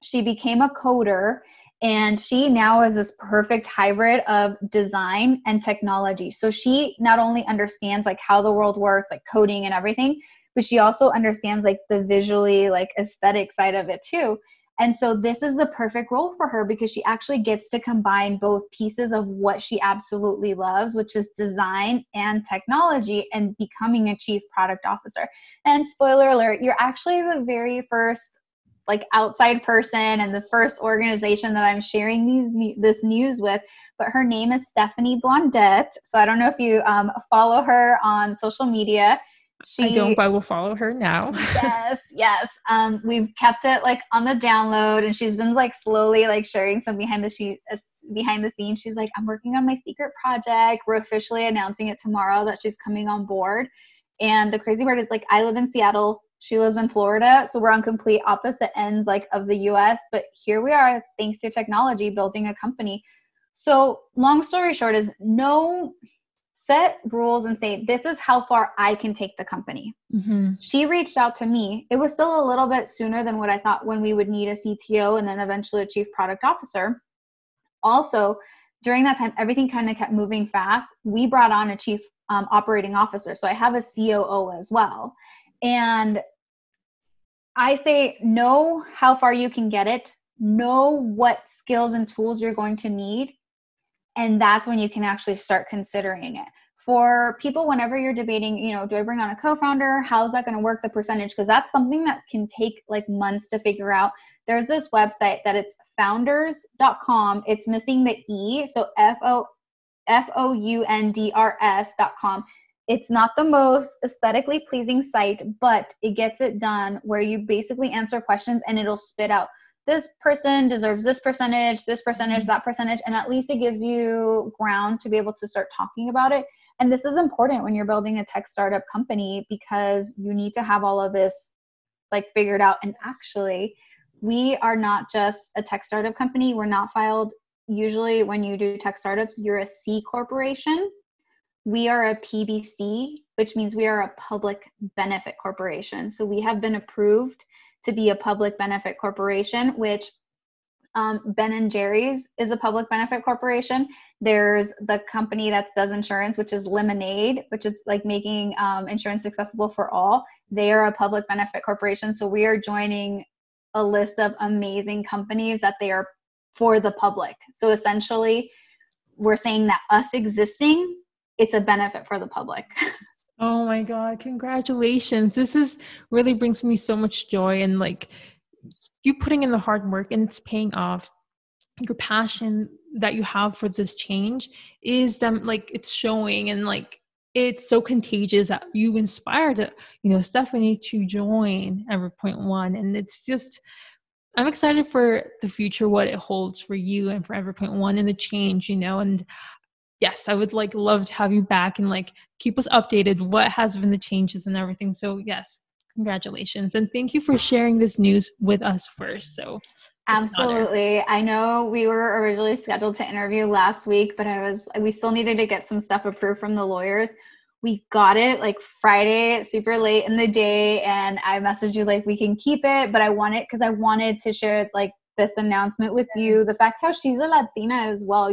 She became a coder. And she now is this perfect hybrid of design and technology. So she not only understands like how the world works, like coding and everything, but she also understands like the visually, like aesthetic side of it too. And so this is the perfect role for her because she actually gets to combine both pieces of what she absolutely loves, which is design and technology, and becoming a chief product officer. And spoiler alert, you're actually the very first like outside person and the first organization that I'm sharing this news with, but her name is Stephanie Blondette. So I don't know if you follow her on social media. I don't, but I will follow her now. Yes. We've kept it like on the download, and she's been like slowly like sharing some behind the scenes. She's like, I'm working on my secret project. We're officially announcing it tomorrow that she's coming on board. And the crazy part is like, I live in Seattle. She lives in Florida. So we're on complete opposite ends like of the US, but here we are thanks to technology building a company. So long story short is no set rules and say, this is how far I can take the company. Mm-hmm. She reached out to me. It was still a little bit sooner than what I thought when we would need a CTO and then eventually a chief product officer. Also, during that time, everything kind of kept moving fast. We brought on a chief operating officer. So I have a COO as well. And I say, know how far you can get it, know what skills and tools you're going to need. And that's when you can actually start considering it. For people, whenever you're debating, you know, do I bring on a co-founder? How's that going to work, the percentage? Because that's something that can take like months to figure out. There's this website that it's founders.com. It's missing the E. So foundrs.com. It's not the most aesthetically pleasing site, but it gets it done where you basically answer questions and it'll spit out this person deserves this percentage, that percentage, and at least it gives you ground to be able to start talking about it. And this is important when you're building a tech startup company because you need to have all of this like figured out. And actually, we are not just a tech startup company. We're not filed. Usually when you do tech startups, you're a C corporation. We are a PBC, which means we are a public benefit corporation. So we have been approved to be a public benefit corporation, which Ben & Jerry's is a public benefit corporation. There's the company that does insurance, which is Lemonade, which is like making insurance accessible for all. They are a public benefit corporation. So we are joining a list of amazing companies that they are for the public. So essentially, we're saying that us existing, it's a benefit for the public. Oh my God, congratulations. This is really brings me so much joy, and like you putting in the hard work and it's paying off. Your passion that you have for this change is like it's showing, and like it's so contagious that you inspired, Stephanie to join Everpoint One. And it's just, I'm excited for the future, what it holds for you and for Everpoint One and the change, and yes, I would like love to have you back and like keep us updated what has been the changes and everything. So yes, congratulations. And thank you for sharing this news with us first. So absolutely. I know we were originally scheduled to interview last week, but we still needed to get some stuff approved from the lawyers. We got it like Friday, super late in the day. And I messaged you like, we can keep it, but I wanted to share like this announcement with you. The fact how she's a Latina as well.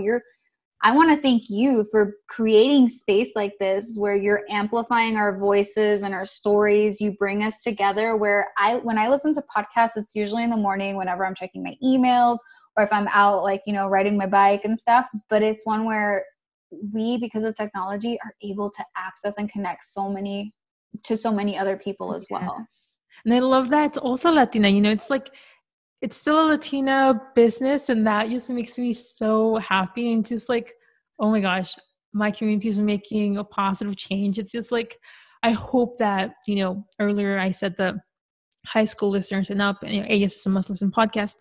I want to thank you for creating space like this where you're amplifying our voices and our stories. You bring us together when I listen to podcasts, it's usually in the morning whenever I'm checking my emails or if I'm out like, riding my bike and stuff. But it's one where we, because of technology, are able to access and connect to so many other people as well. And I love that it's also Latina, it's like, it's still a Latina business, and that just makes me so happy. And just like, oh my gosh, my community is making a positive change. It's just like, I hope that, earlier I said that high school listeners and up, and AS is a Must Listen podcast,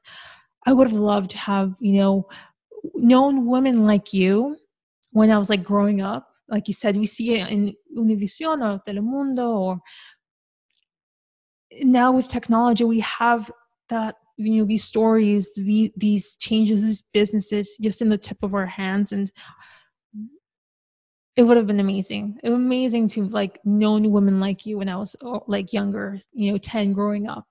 I would have loved to have, known women like you when I was like growing up. Like you said, we see it in Univision or Telemundo, or now with technology, we have that, these stories, these changes, these businesses just in the tip of our hands. And it would have been amazing. It was amazing to like known women like you when I was like younger, 10 growing up.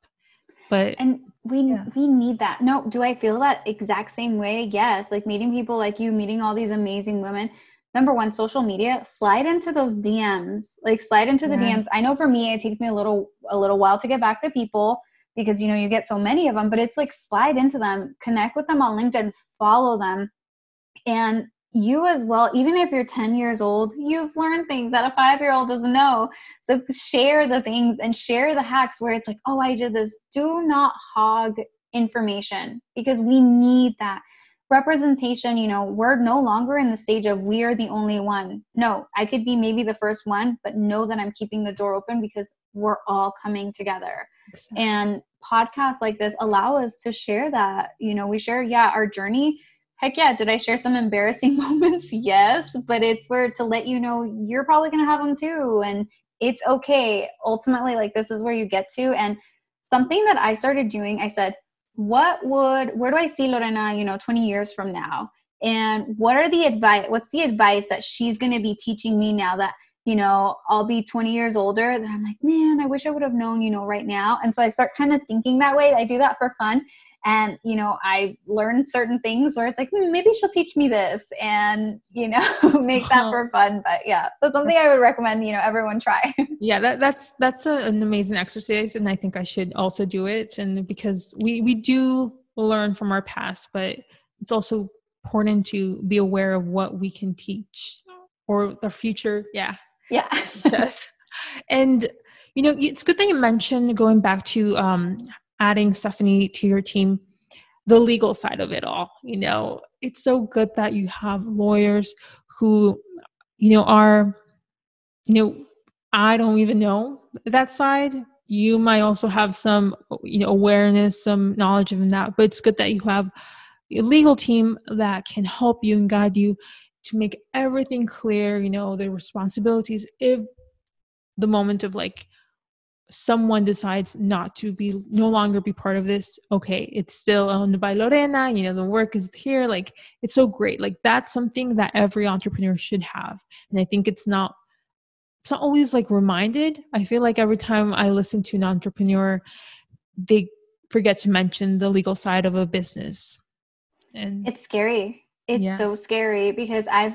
But we need that. No, do I feel that exact same way? Yes. Like meeting people like you, meeting all these amazing women. Number one, social media, slide into those DMs, like slide into the DMs. I know for me, it takes me a little while to get back to people because, you get so many of them, but it's like slide into them, connect with them on LinkedIn, follow them. And you as well, even if you're 10 years old, you've learned things that a 5-year-old doesn't know. So share the things and share the hacks where it's like, oh, I did this. Do not hog information because we need that representation. We're no longer in the stage of we are the only one. No, I could be maybe the first one, but know that I'm keeping the door open because we're all coming together. Exactly. And podcasts like this allow us to share that. We share, our journey. Heck yeah. Did I share some embarrassing moments? Yes. But it's where to let you know you're probably going to have them too. And it's okay. Ultimately, like this is where you get to. And something that I started doing, I said, where do I see Lorena, 20 years from now? And what's the advice that she's going to be teaching me now that, I'll be 20 years older? That I'm like, man, I wish I would have known, right now. And so I start kind of thinking that way. I do that for fun. And, I learned certain things where it's like, maybe she'll teach me this and, make that for fun. But yeah, that's something I would recommend, everyone try. Yeah, that's an amazing exercise. And I think I should also do it. And because we do learn from our past, but it's also important to be aware of what we can teach or the future. Yeah. Yeah. Yes. And, it's good that you mentioned going back to, adding Stephanie to your team, the legal side of it all. It's so good that you have lawyers who, are, I don't even know that side. You might also have some, awareness, some knowledge of that, but it's good that you have a legal team that can help you and guide you to make everything clear, the responsibilities if the moment of like, someone decides no longer be part of this. Okay, it's still owned by Lorena, the work is here. Like, it's so great. Like, that's something that every entrepreneur should have. And I think it's not always like reminded. I feel like every time I listen to an entrepreneur, they forget to mention the legal side of a business. And it's scary. It's so scary because I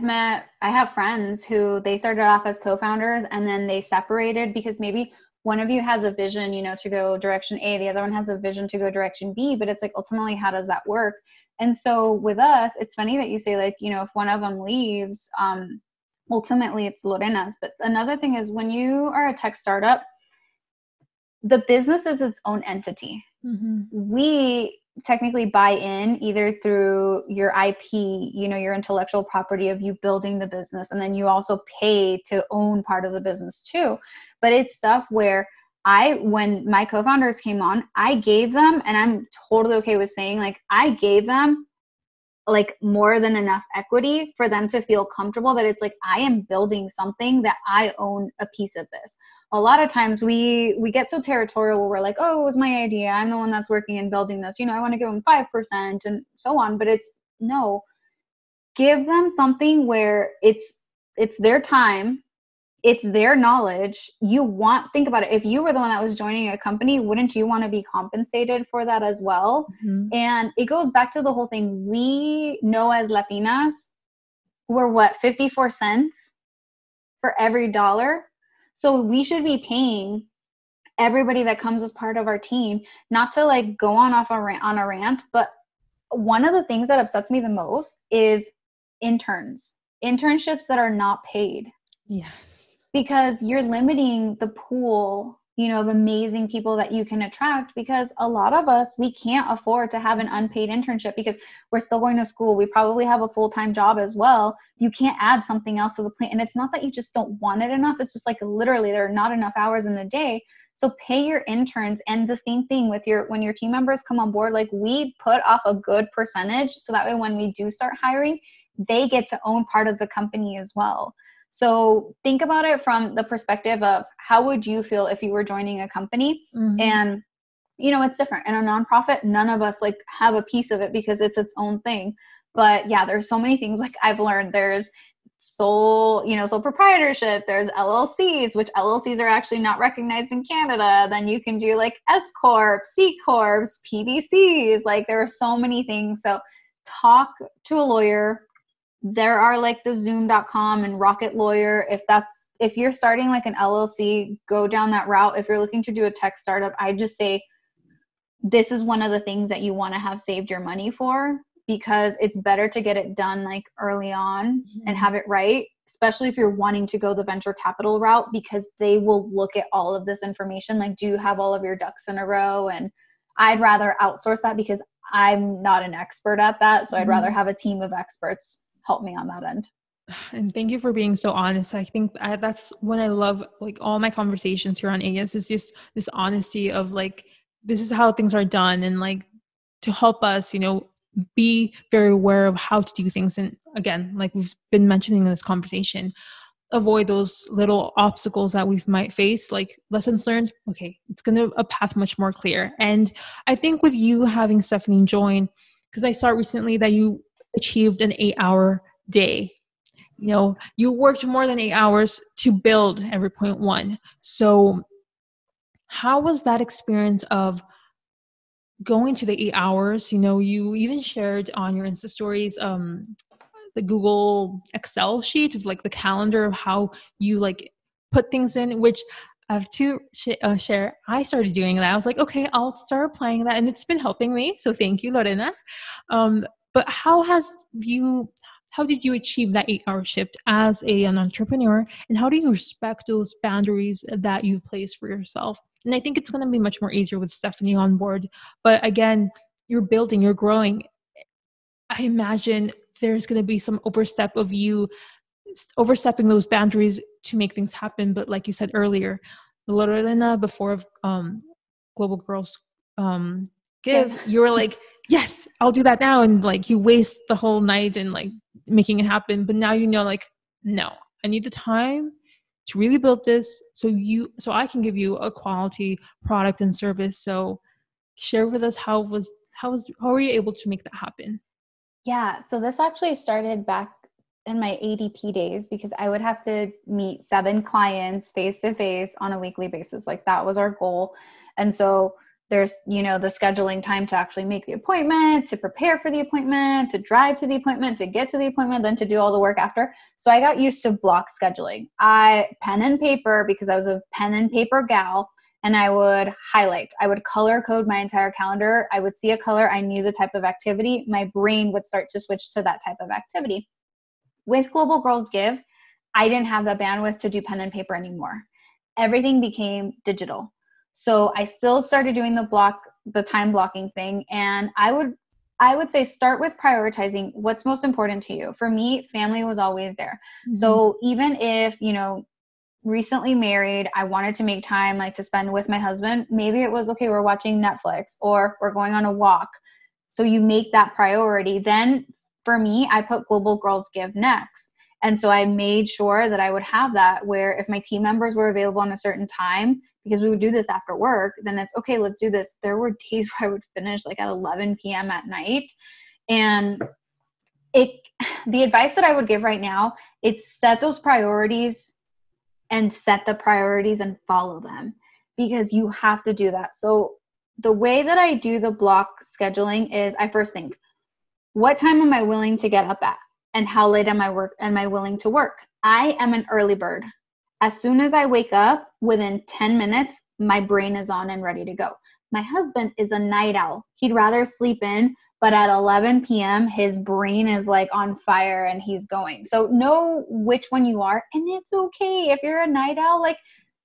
have friends who they started off as co-founders and then they separated because maybe one of you has a vision, to go direction A, the other one has a vision to go direction B, but it's like, ultimately, how does that work? And so with us, it's funny that you say like, if one of them leaves, ultimately it's Lorena's. But another thing is when you are a tech startup, the business is its own entity. Mm-hmm. We technically buy in either through your IP, your intellectual property of you building the business. And then you also pay to own part of the business too. But it's stuff where when my co-founders came on, I gave them, and I'm totally okay with saying like, I gave them like more than enough equity for them to feel comfortable that it's like, I am building something that I own a piece of this. A lot of times we get so territorial where we're like, oh, it was my idea. I'm the one that's working and building this. I want to give them 5% and so on. But it's no, give them something where it's their time. It's their knowledge. Think about it. If you were the one that was joining a company, wouldn't you want to be compensated for that as well? Mm-hmm. And it goes back to the whole thing. We know as Latinas, we're 54 cents for every dollar. So we should be paying everybody that comes as part of our team, not to like go on a rant, but one of the things that upsets me the most is internships that are not paid. Yes. Because you're limiting the pool, of amazing people that you can attract, because a lot of us, we can't afford to have an unpaid internship because we're still going to school. We probably have a full-time job as well. You can't add something else to the plate. And it's not that you just don't want it enough. It's just like literally there are not enough hours in the day. So pay your interns. And the same thing with when your team members come on board, like we put off a good percentage. So that way, when we do start hiring, they get to own part of the company as well. So think about it from the perspective of how would you feel if you were joining a company? And, it's different. In a nonprofit, none of us like have a piece of it because it's its own thing. But yeah, there's so many things like I've learned. There's sole proprietorship. There's LLCs, which LLCs are actually not recognized in Canada. Then you can do like S Corp, C Corps, PBCs. Like there are so many things. So talk to a lawyer. There are like the zoom.com and Rocket Lawyer. If you're starting like an LLC, go down that route. If you're looking to do a tech startup, I just say this is one of the things that you want to have saved your money for, because it's better to get it done like early on and have it right, especially if you're wanting to go the venture capital route, because they will look at all of this information. Like, do you have all of your ducks in a row? And I'd rather outsource that because I'm not an expert at that. So I'd rather have a team of experts help me on that end. And thank you for being so honest. I think that's when I love like all my conversations here on AS is just this honesty of like, this is how things are done, and like to help us, be very aware of how to do things. And again, like we've been mentioning in this conversation, avoid those little obstacles that we might face, like lessons learned. Okay, it's going to a path much more clear. And I think with you having Stephanie join, because I saw recently that you achieved an 8-hour day. You worked more than 8 hours to build every point one. So how was that experience of going to the 8 hours? You even shared on your Insta stories, the Google Excel sheet of like the calendar of how you like put things in, which I have to share. I started doing that. I was like, okay, I'll start applying that. And it's been helping me. So thank you, Lorena. But how did you achieve that 8-hour shift as an entrepreneur? And how do you respect those boundaries that you've placed for yourself? And I think it's going to be much more easier with Stephanie on board. But again, you're building, you're growing. I imagine there's going to be some overstep of you overstepping those boundaries to make things happen. But like you said earlier, Lorena, before Global Girls Give, you were like, yes, I'll do that now. And like you waste the whole night and like making it happen. But now like, no, I need the time to really build this so I can give you a quality product and service. So share with us how were you able to make that happen? Yeah, so this actually started back in my ADP days, because I would have to meet 7 clients face to face on a weekly basis. Like that was our goal. And so there's, the scheduling time to actually make the appointment, to prepare for the appointment, to drive to the appointment, to get to the appointment, then to do all the work after. So I got used to block scheduling. Pen and paper, because I was a pen and paper gal, and I would highlight. I would color code my entire calendar. I would see a color. I knew the type of activity. My brain would start to switch to that type of activity. With Global Girls Give, I didn't have the bandwidth to do pen and paper anymore. Everything became digital. So I still started doing the time blocking thing. And I would say start with prioritizing what's most important to you. For me, family was always there. Mm-hmm. So even if, recently married, I wanted to make time like to spend with my husband, maybe it was, okay, we're watching Netflix or we're going on a walk. So you make that priority. Then for me, I put Global Girls Give next. And so I made sure that I would have that, where if my team members were available on a certain time, because we would do this after work, then it's okay, let's do this. There were days where I would finish like at 11 p.m. at night. And the advice that I would give right now, it's set those priorities and set the priorities and follow them, because you have to do that. So the way that I do the block scheduling is I first think, what time am I willing to get up at? And how late am I willing to work? I am an early bird. As soon as I wake up, within 10 minutes, my brain is on and ready to go. My husband is a night owl. He'd rather sleep in, but at 11 p.m., his brain is like on fire and he's going. So know which one you are. And it's okay if you're a night owl. Like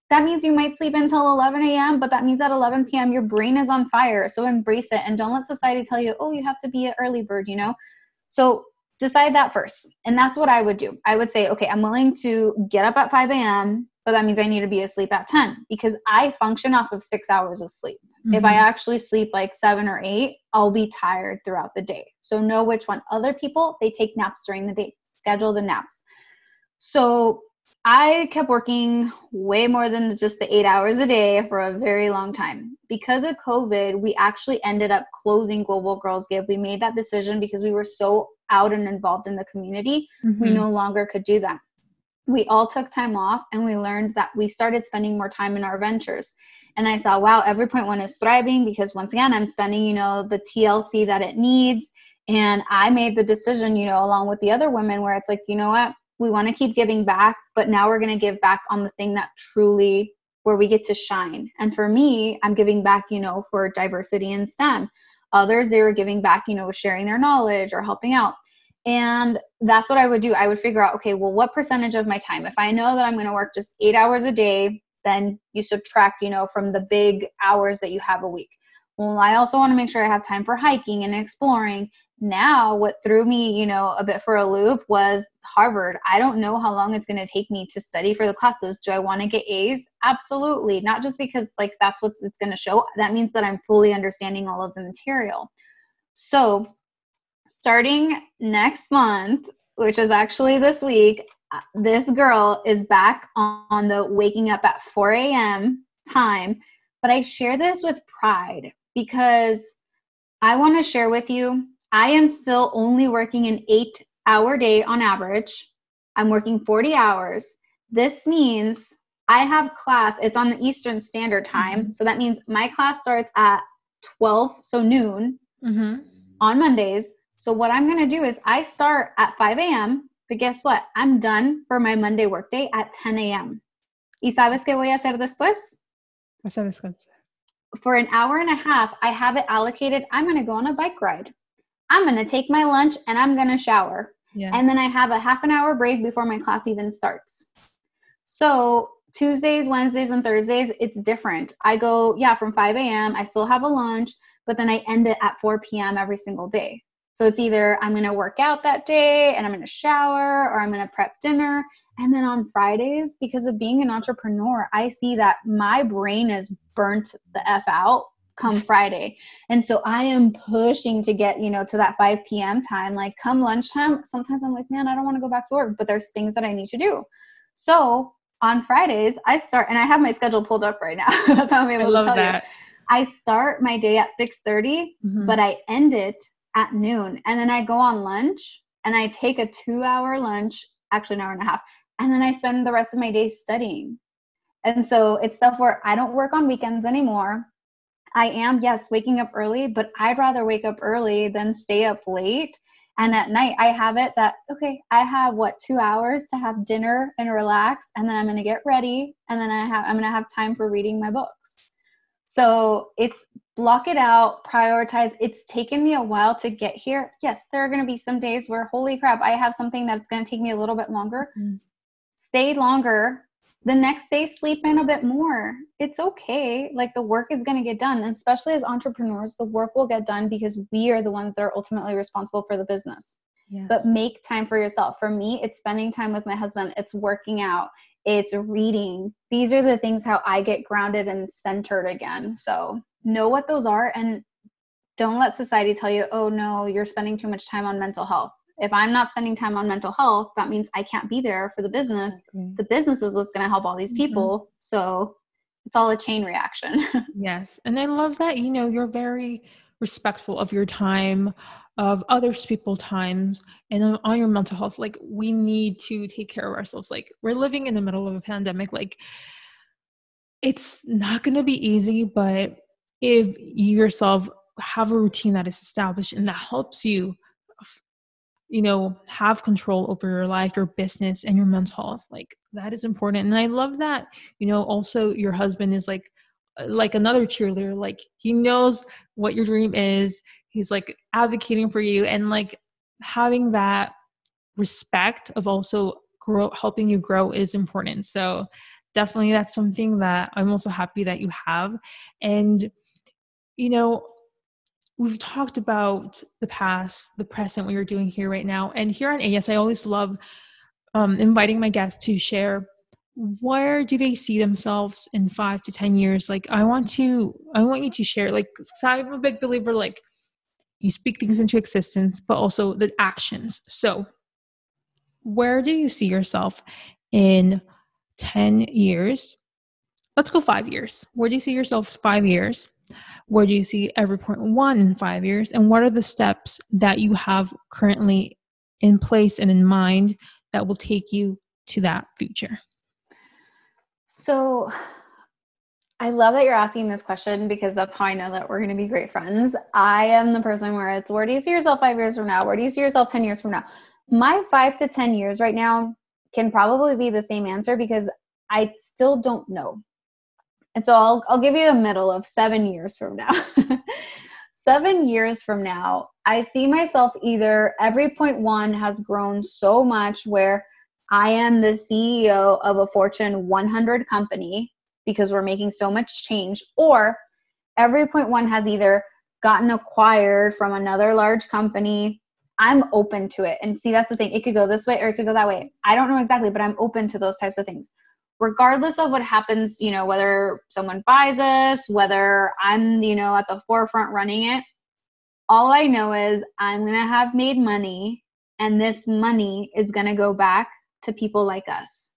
that means you might sleep until 11 a.m., but that means at 11 p.m., your brain is on fire. So embrace it. And don't let society tell you, oh, you have to be an early bird, So decide that first. And that's what I would do. I would say, okay, I'm willing to get up at 5 a.m. but that means I need to be asleep at 10 because I function off of 6 hours of sleep. Mm-hmm. If I actually sleep like 7 or 8, I'll be tired throughout the day. So know which one. Other people, they take naps during the day. Schedule the naps. So I kept working way more than just the 8 hours a day for a very long time. Because of COVID, we actually ended up closing Global Girls Give. We made that decision because we were so out and involved in the community. Mm-hmm. We no longer could do that. We all took time off and we learned that we started spending more time in our ventures. And I saw, wow, Every Point One is thriving because once again, I'm spending, the TLC that it needs. And I made the decision, along with the other women where it's like, you know what, we want to keep giving back, but now we're going to give back on the thing that truly where we get to shine. And for me, I'm giving back, for diversity in STEM. Others, they were giving back, sharing their knowledge or helping out. And that's what I would do. I would figure out, okay, well, what percentage of my time, if I know that I'm going to work just 8 hours a day, then you subtract, from the big hours that you have a week. Well, I also want to make sure I have time for hiking and exploring. Now, what threw me, a bit for a loop was Harvard. I don't know how long it's going to take me to study for the classes. Do I want to get A's? Absolutely. Not just because that's what it's going to show. That means that I'm fully understanding all of the material. So starting next month, which is actually this week, this girl is back on the waking up at 4 a.m. time. But I share this with pride because I want to share with you, I am still only working an 8-hour day on average. I'm working 40 hours. This means I have class. It's on the Eastern Standard Time. Mm-hmm. So that means my class starts at 12, so noon on Mondays. So what I'm going to do is I start at 5 a.m., but guess what? I'm done for my Monday workday at 10 a.m. ¿Y sabes qué voy a hacer después? For an hour and a half, I have it allocated. I'm going to go on a bike ride. I'm going to take my lunch and I'm going to shower. Yes. And then I have a half an hour break before my class even starts. So Tuesdays, Wednesdays, and Thursdays, it's different. I go, from 5 a.m. I still have a lunch, but then I end it at 4 p.m. every single day. So it's either I'm going to work out that day and I'm going to shower or I'm going to prep dinner. And then on Fridays, because of being an entrepreneur, I see that my brain is burnt the F out come Friday. And so I am pushing to get, to that 5 p.m. time, like come lunchtime. Sometimes I'm like, man, I don't want to go back to work, but there's things that I need to do. So on Fridays, I start, and I have my schedule pulled up right now. That's how I'm able to tell you. I start my day at 6:30, but I end it at noon. And then I go on lunch and I take a 2-hour lunch, actually an hour and a half. And then I spend the rest of my day studying. And so it's stuff where I don't work on weekends anymore. I am, waking up early, but I'd rather wake up early than stay up late. And at night I have it that, okay, I have 2 hours to have dinner and relax. And then I'm going to get ready. And then I'm going to have time for reading my books. So it's block it out, prioritize. It's taken me a while to get here. Yes, there are going to be some days where, holy crap, I have something that's going to take me a little bit longer. Stay longer. The next day, sleep in a bit more. It's okay. The work is going to get done. And especially as entrepreneurs, the work will get done because we are the ones that are ultimately responsible for the business. Yes. But make time for yourself. For me, it's spending time with my husband. It's working out. It's reading. These are the things how I get grounded and centered again. So know what those are and don't let society tell you, oh no, you're spending too much time on mental health. If I'm not spending time on mental health, that means I can't be there for the business. Exactly. The business is what's going to help all these people. So it's all a chain reaction. Yes. And I love that, you're very respectful of your time, of others people's times, and on your mental health. We need to take care of ourselves. We're living in the middle of a pandemic. It's not going to be easy, but if you yourself have a routine that is established and that helps you, have control over your life, your business, and your mental health, that is important. And I love that, also your husband is like another cheerleader. He knows what your dream is. He's advocating for you and having that respect of also helping you grow is important. So definitely that's something that I'm also happy that you have. And, we've talked about the past, the present, what you're doing here right now. And here on AS, I always love inviting my guests to share where do they see themselves in 5 to 10 years? Like, I want you to share, like, 'cause I'm a big believer, like, you speak things into existence, but also the actions. So where do you see yourself in 10 years? Let's go 5 years. Where do you see yourself 5 years? Where do you see every point one in 5 years? And what are the steps that you have currently in place and in mind that will take you to that future? So I love that you're asking this question because that's how I know that we're going to be great friends. I am the person where it's, where do you see yourself 5 years from now? Where do you see yourself 10 years from now? My 5 to 10 years right now can probably be the same answer because I still don't know. And so I'll give you a middle of 7 years from now. 7 years from now, I see myself either every point one has grown so much where I am the CEO of a Fortune 100 company because we're making so much change, or every point one has either gotten acquired from another large company. I'm open to it. And see, that's the thing. It could go this way or it could go that way. I don't know exactly, but I'm open to those types of things. Regardless of what happens, whether someone buys us, whether I'm, at the forefront running it, all I know is I'm going to have made money, and this money is going to go back to people like us.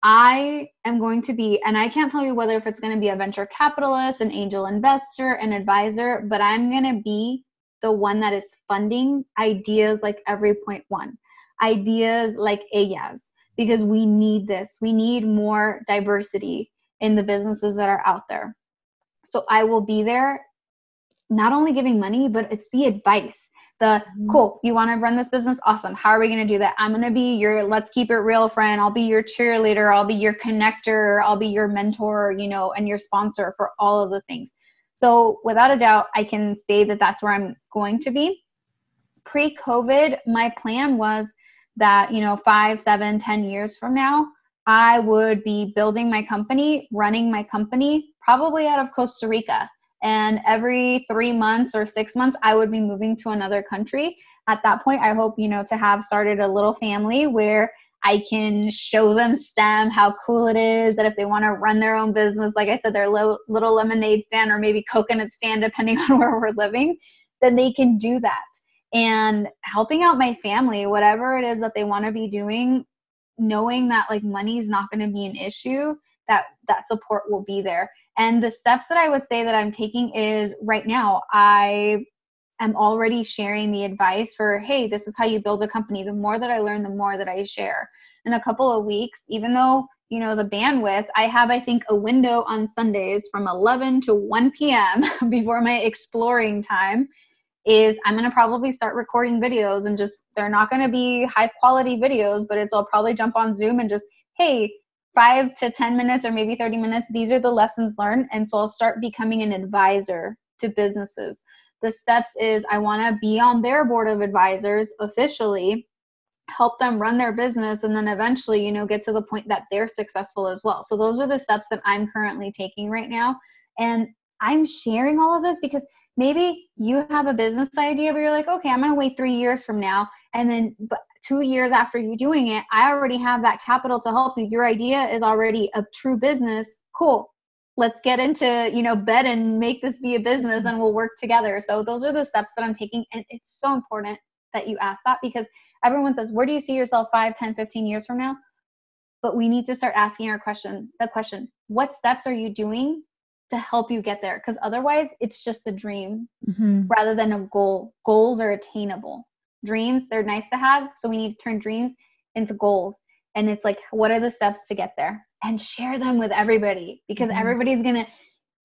I am going to be, and I can't tell you whether if it's going to be a venture capitalist, an angel investor, an advisor, but I'm going to be the one that is funding ideas like every point one, ideas like ellas, because we need this. We need more diversity in the businesses that are out there. So I will be there, not only giving money, but it's the advice. Cool, you want to run this business? Awesome. How are we going to do that? I'm going to be your let's keep it real friend. I'll be your cheerleader. I'll be your connector. I'll be your mentor, and your sponsor for all of the things. So without a doubt, I can say that that's where I'm going to be. Pre-COVID, my plan was that, 5, 7, 10 years from now, I would be building my company, running my company, probably out of Costa Rica. And every 3 months or 6 months, I would be moving to another country. At that point, I hope, to have started a little family where I can show them STEM, how cool it is, that if they want to run their own business, like I said, their little lemonade stand or maybe coconut stand, depending on where we're living, then they can do that. And helping out my family, whatever it is that they want to be doing, knowing that like money is not going to be an issue, that support will be there. And the steps that I would say that I'm taking is right now, I am already sharing the advice for, hey, this is how you build a company. The more that I learn, the more that I share. In a couple of weeks, even though, the bandwidth, I have, I think, a window on Sundays from 11 to 1 p.m. before my exploring time, is I'm going to probably start recording videos, and just, they're not going to be high quality videos, but I'll probably jump on Zoom and just, hey, 5 to 10 minutes or maybe 30 minutes. These are the lessons learned. And so I'll start becoming an advisor to businesses. The steps is I want to be on their board of advisors officially, help them run their business, and then eventually, get to the point that they're successful as well. So those are the steps that I'm currently taking right now. And I'm sharing all of this because maybe you have a business idea where you're like, okay, I'm going to wait 3 years from now. And then, but 2 years after you doing it, I already have that capital to help you. Your idea is already a true business. Cool. Let's get into, bed and make this be a business, and we'll work together. So those are the steps that I'm taking. And it's so important that you ask that, because everyone says, where do you see yourself 5, 10, 15 years from now? But we need to start asking the question, what steps are you doing to help you get there? Because otherwise it's just a dream rather than a goal. Goals are attainable. Dreams, they're nice to have. So we need to turn dreams into goals. And it's like, what are the steps to get there? And share them with everybody, because everybody's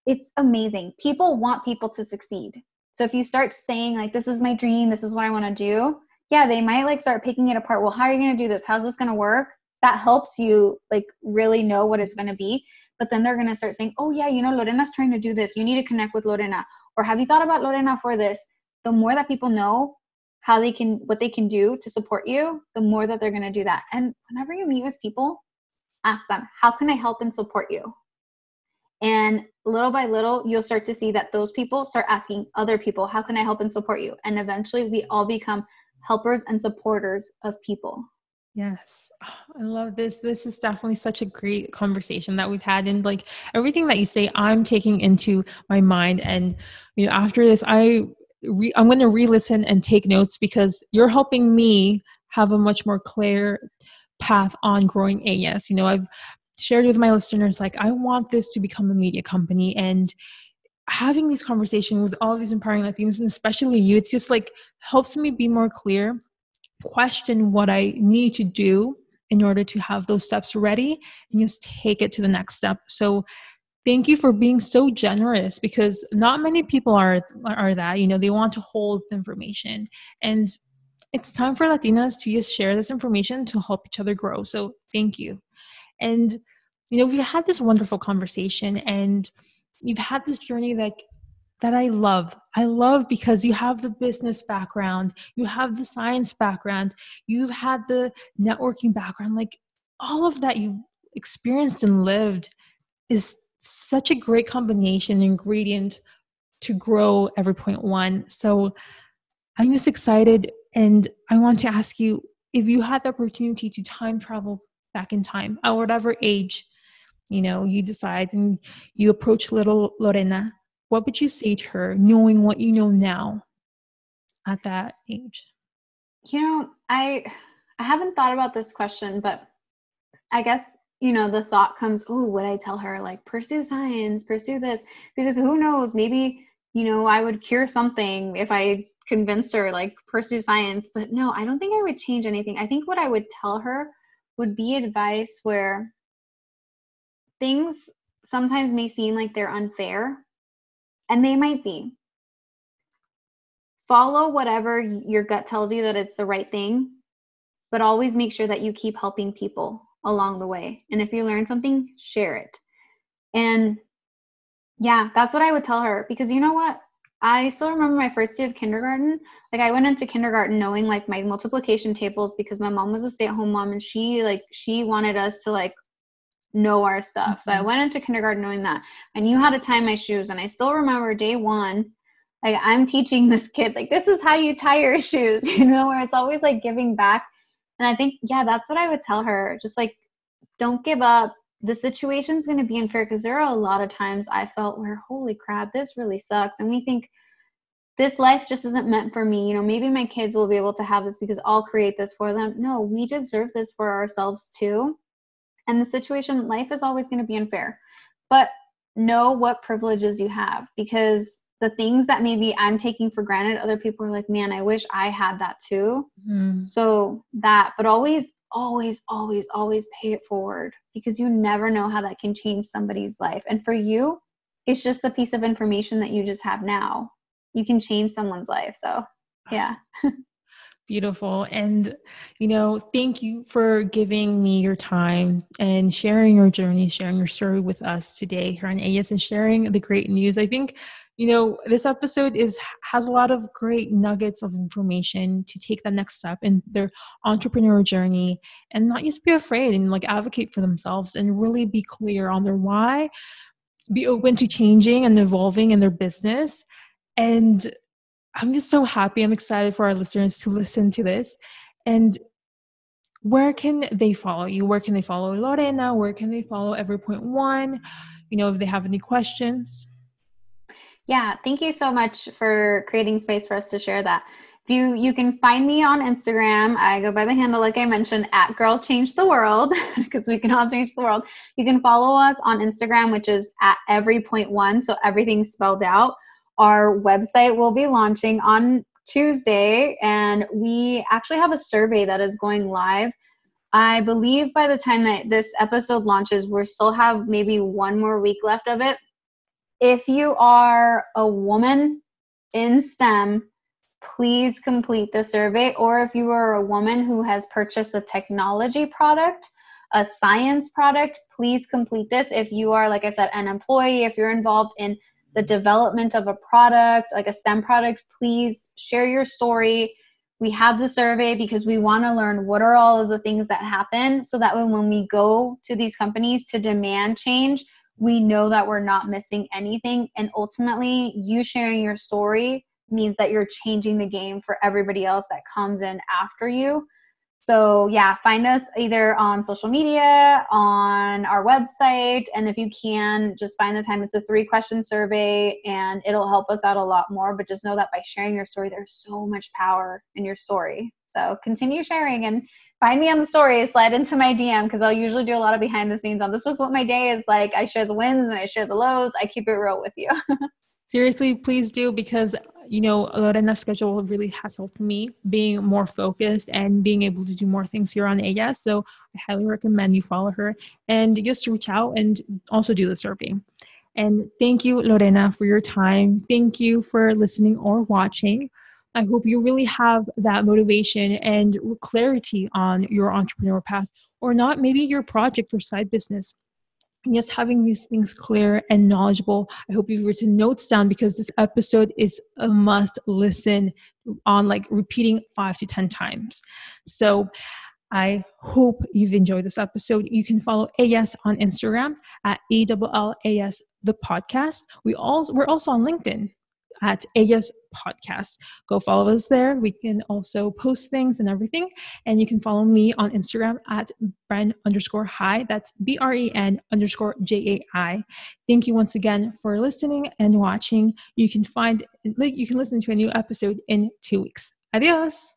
it's amazing. People want people to succeed. So if you start saying like, this is my dream, this is what I want to do. Yeah, they might like start picking it apart. Well, how are you going to do this? How's this going to work? That helps you like really know what it's going to be. But then they're going to start saying, oh yeah, Lorena's trying to do this. You need to connect with Lorena. Or have you thought about Lorena for this? The more that people know what they can do to support you, the more that they're going to do that. And whenever you meet with people, ask them, how can I help and support you? And little by little, you'll start to see that those people start asking other people, how can I help and support you? And eventually we all become helpers and supporters of people. Yes. Oh, I love this. This is definitely such a great conversation that we've had. And like everything that you say, I'm taking into my mind. And, after this, I'm going to re-listen and take notes because you're helping me have a much more clear path on growing AES. I've shared with my listeners, like, I want this to become a media company, and having these conversations with all these empowering Latinos, and especially you, it's just like helps me be more clear, question what I need to do in order to have those steps ready and just take it to the next step. So thank you for being so generous, because not many people are that, they want to hold the information. And it's time for Latinas to just share this information to help each other grow. So thank you. And, we've had this wonderful conversation, and you've had this journey that I love. I love because you have the business background, you have the science background, you've had the networking background, like all of that you've experienced and lived is such a great combination ingredient to grow Every Point One. So I'm just excited, and I want to ask you, if you had the opportunity to time travel back in time at whatever age, you decide and you approach little Lorena, what would you say to her, knowing what you know now at that age? I haven't thought about this question, but I guess, the thought comes, oh, would I tell her like pursue science, pursue this? Because who knows, maybe, I would cure something if I convinced her like pursue science. But no, I don't think I would change anything. I think what I would tell her would be advice where things sometimes may seem like they're unfair, and they might be. Follow whatever your gut tells you that it's the right thing, but always make sure that you keep helping people along the way. And if you learn something, share it. And yeah, that's what I would tell her, because you know what? I still remember my first day of kindergarten. Like, I went into kindergarten knowing like my multiplication tables because my mom was a stay-at-home mom, and she wanted us to like know our stuff. So I went into kindergarten knowing that. I knew how to tie my shoes. And I still remember day one, like I'm teaching this kid, like, this is how you tie your shoes, where it's always like giving back. And I think, yeah, that's what I would tell her. Just like, don't give up. The situation's going to be unfair, because there are a lot of times I felt where, holy crap, this really sucks. And we think this life just isn't meant for me. Maybe my kids will be able to have this because I'll create this for them. No, we deserve this for ourselves too. And the situation, life is always going to be unfair, but know what privileges you have, because the things that maybe I'm taking for granted, other people are like, man, I wish I had that too. So that, but always, always, always, always pay it forward, because you never know how that can change somebody's life. And for you, it's just a piece of information that you just have now. You can change someone's life. So yeah. Beautiful. And, thank you for giving me your time and sharing your journey, sharing your story with us today here on AES, and sharing the great news. I think, this episode has a lot of great nuggets of information to take the next step in their entrepreneur journey, and not just be afraid, and like advocate for themselves and really be clear on their why, be open to changing and evolving in their business. And I'm just so happy. I'm excited for our listeners to listen to this. And where can they follow you? Where can they follow Lorena? Where can they follow Every Point One? If they have any questions. Yeah, thank you so much for creating space for us to share that. You can find me on Instagram. I go by the handle, like I mentioned, at Girl Change the World, because we can all change the world. You can follow us on Instagram, which is at Every Point One, so everything's spelled out. Our website will be launching on Tuesday, and we actually have a survey that is going live. I believe by the time that this episode launches, we still have maybe one more week left of it. If you are a woman in STEM, please complete the survey. Or if you are a woman who has purchased a technology product, a science product, please complete this. If you are, like I said, an employee, if you're involved in the development of a product, like a STEM product, please share your story. We have the survey because we want to learn what are all of the things that happen, so that when we go to these companies to demand change, we know that we're not missing anything. And ultimately, you sharing your story means that you're changing the game for everybody else that comes in after you. So yeah, find us either on social media, on our website, and if you can, just find the time. It's a 3-question survey, and it'll help us out a lot more. But just know that by sharing your story, there's so much power in your story. So continue sharing and find me on the story, slide into my DM, because I'll usually do a lot of behind the scenes on this is what my day is like. I share the wins and I share the lows. I keep it real with you. Seriously, please do, because Lorena's schedule really has helped me being more focused and being able to do more things here on AS. So I highly recommend you follow her and just reach out and also do the survey. And thank you, Lorena, for your time. Thank you for listening or watching. I hope you really have that motivation and clarity on your entrepreneur path, or not, maybe your project or side business. And just having these things clear and knowledgeable. I hope you've written notes down, because this episode is a must listen on, like repeating 5 to 10 times. So I hope you've enjoyed this episode. You can follow AS on Instagram at ALLAS the podcast. We're also on LinkedIn at AS Podcast. Go follow us there. We can also post things and everything. And you can follow me on Instagram at Bren_Hi. That's BREN_JAI. Thank you once again for listening and watching. You can listen to a new episode in 2 weeks. Adios.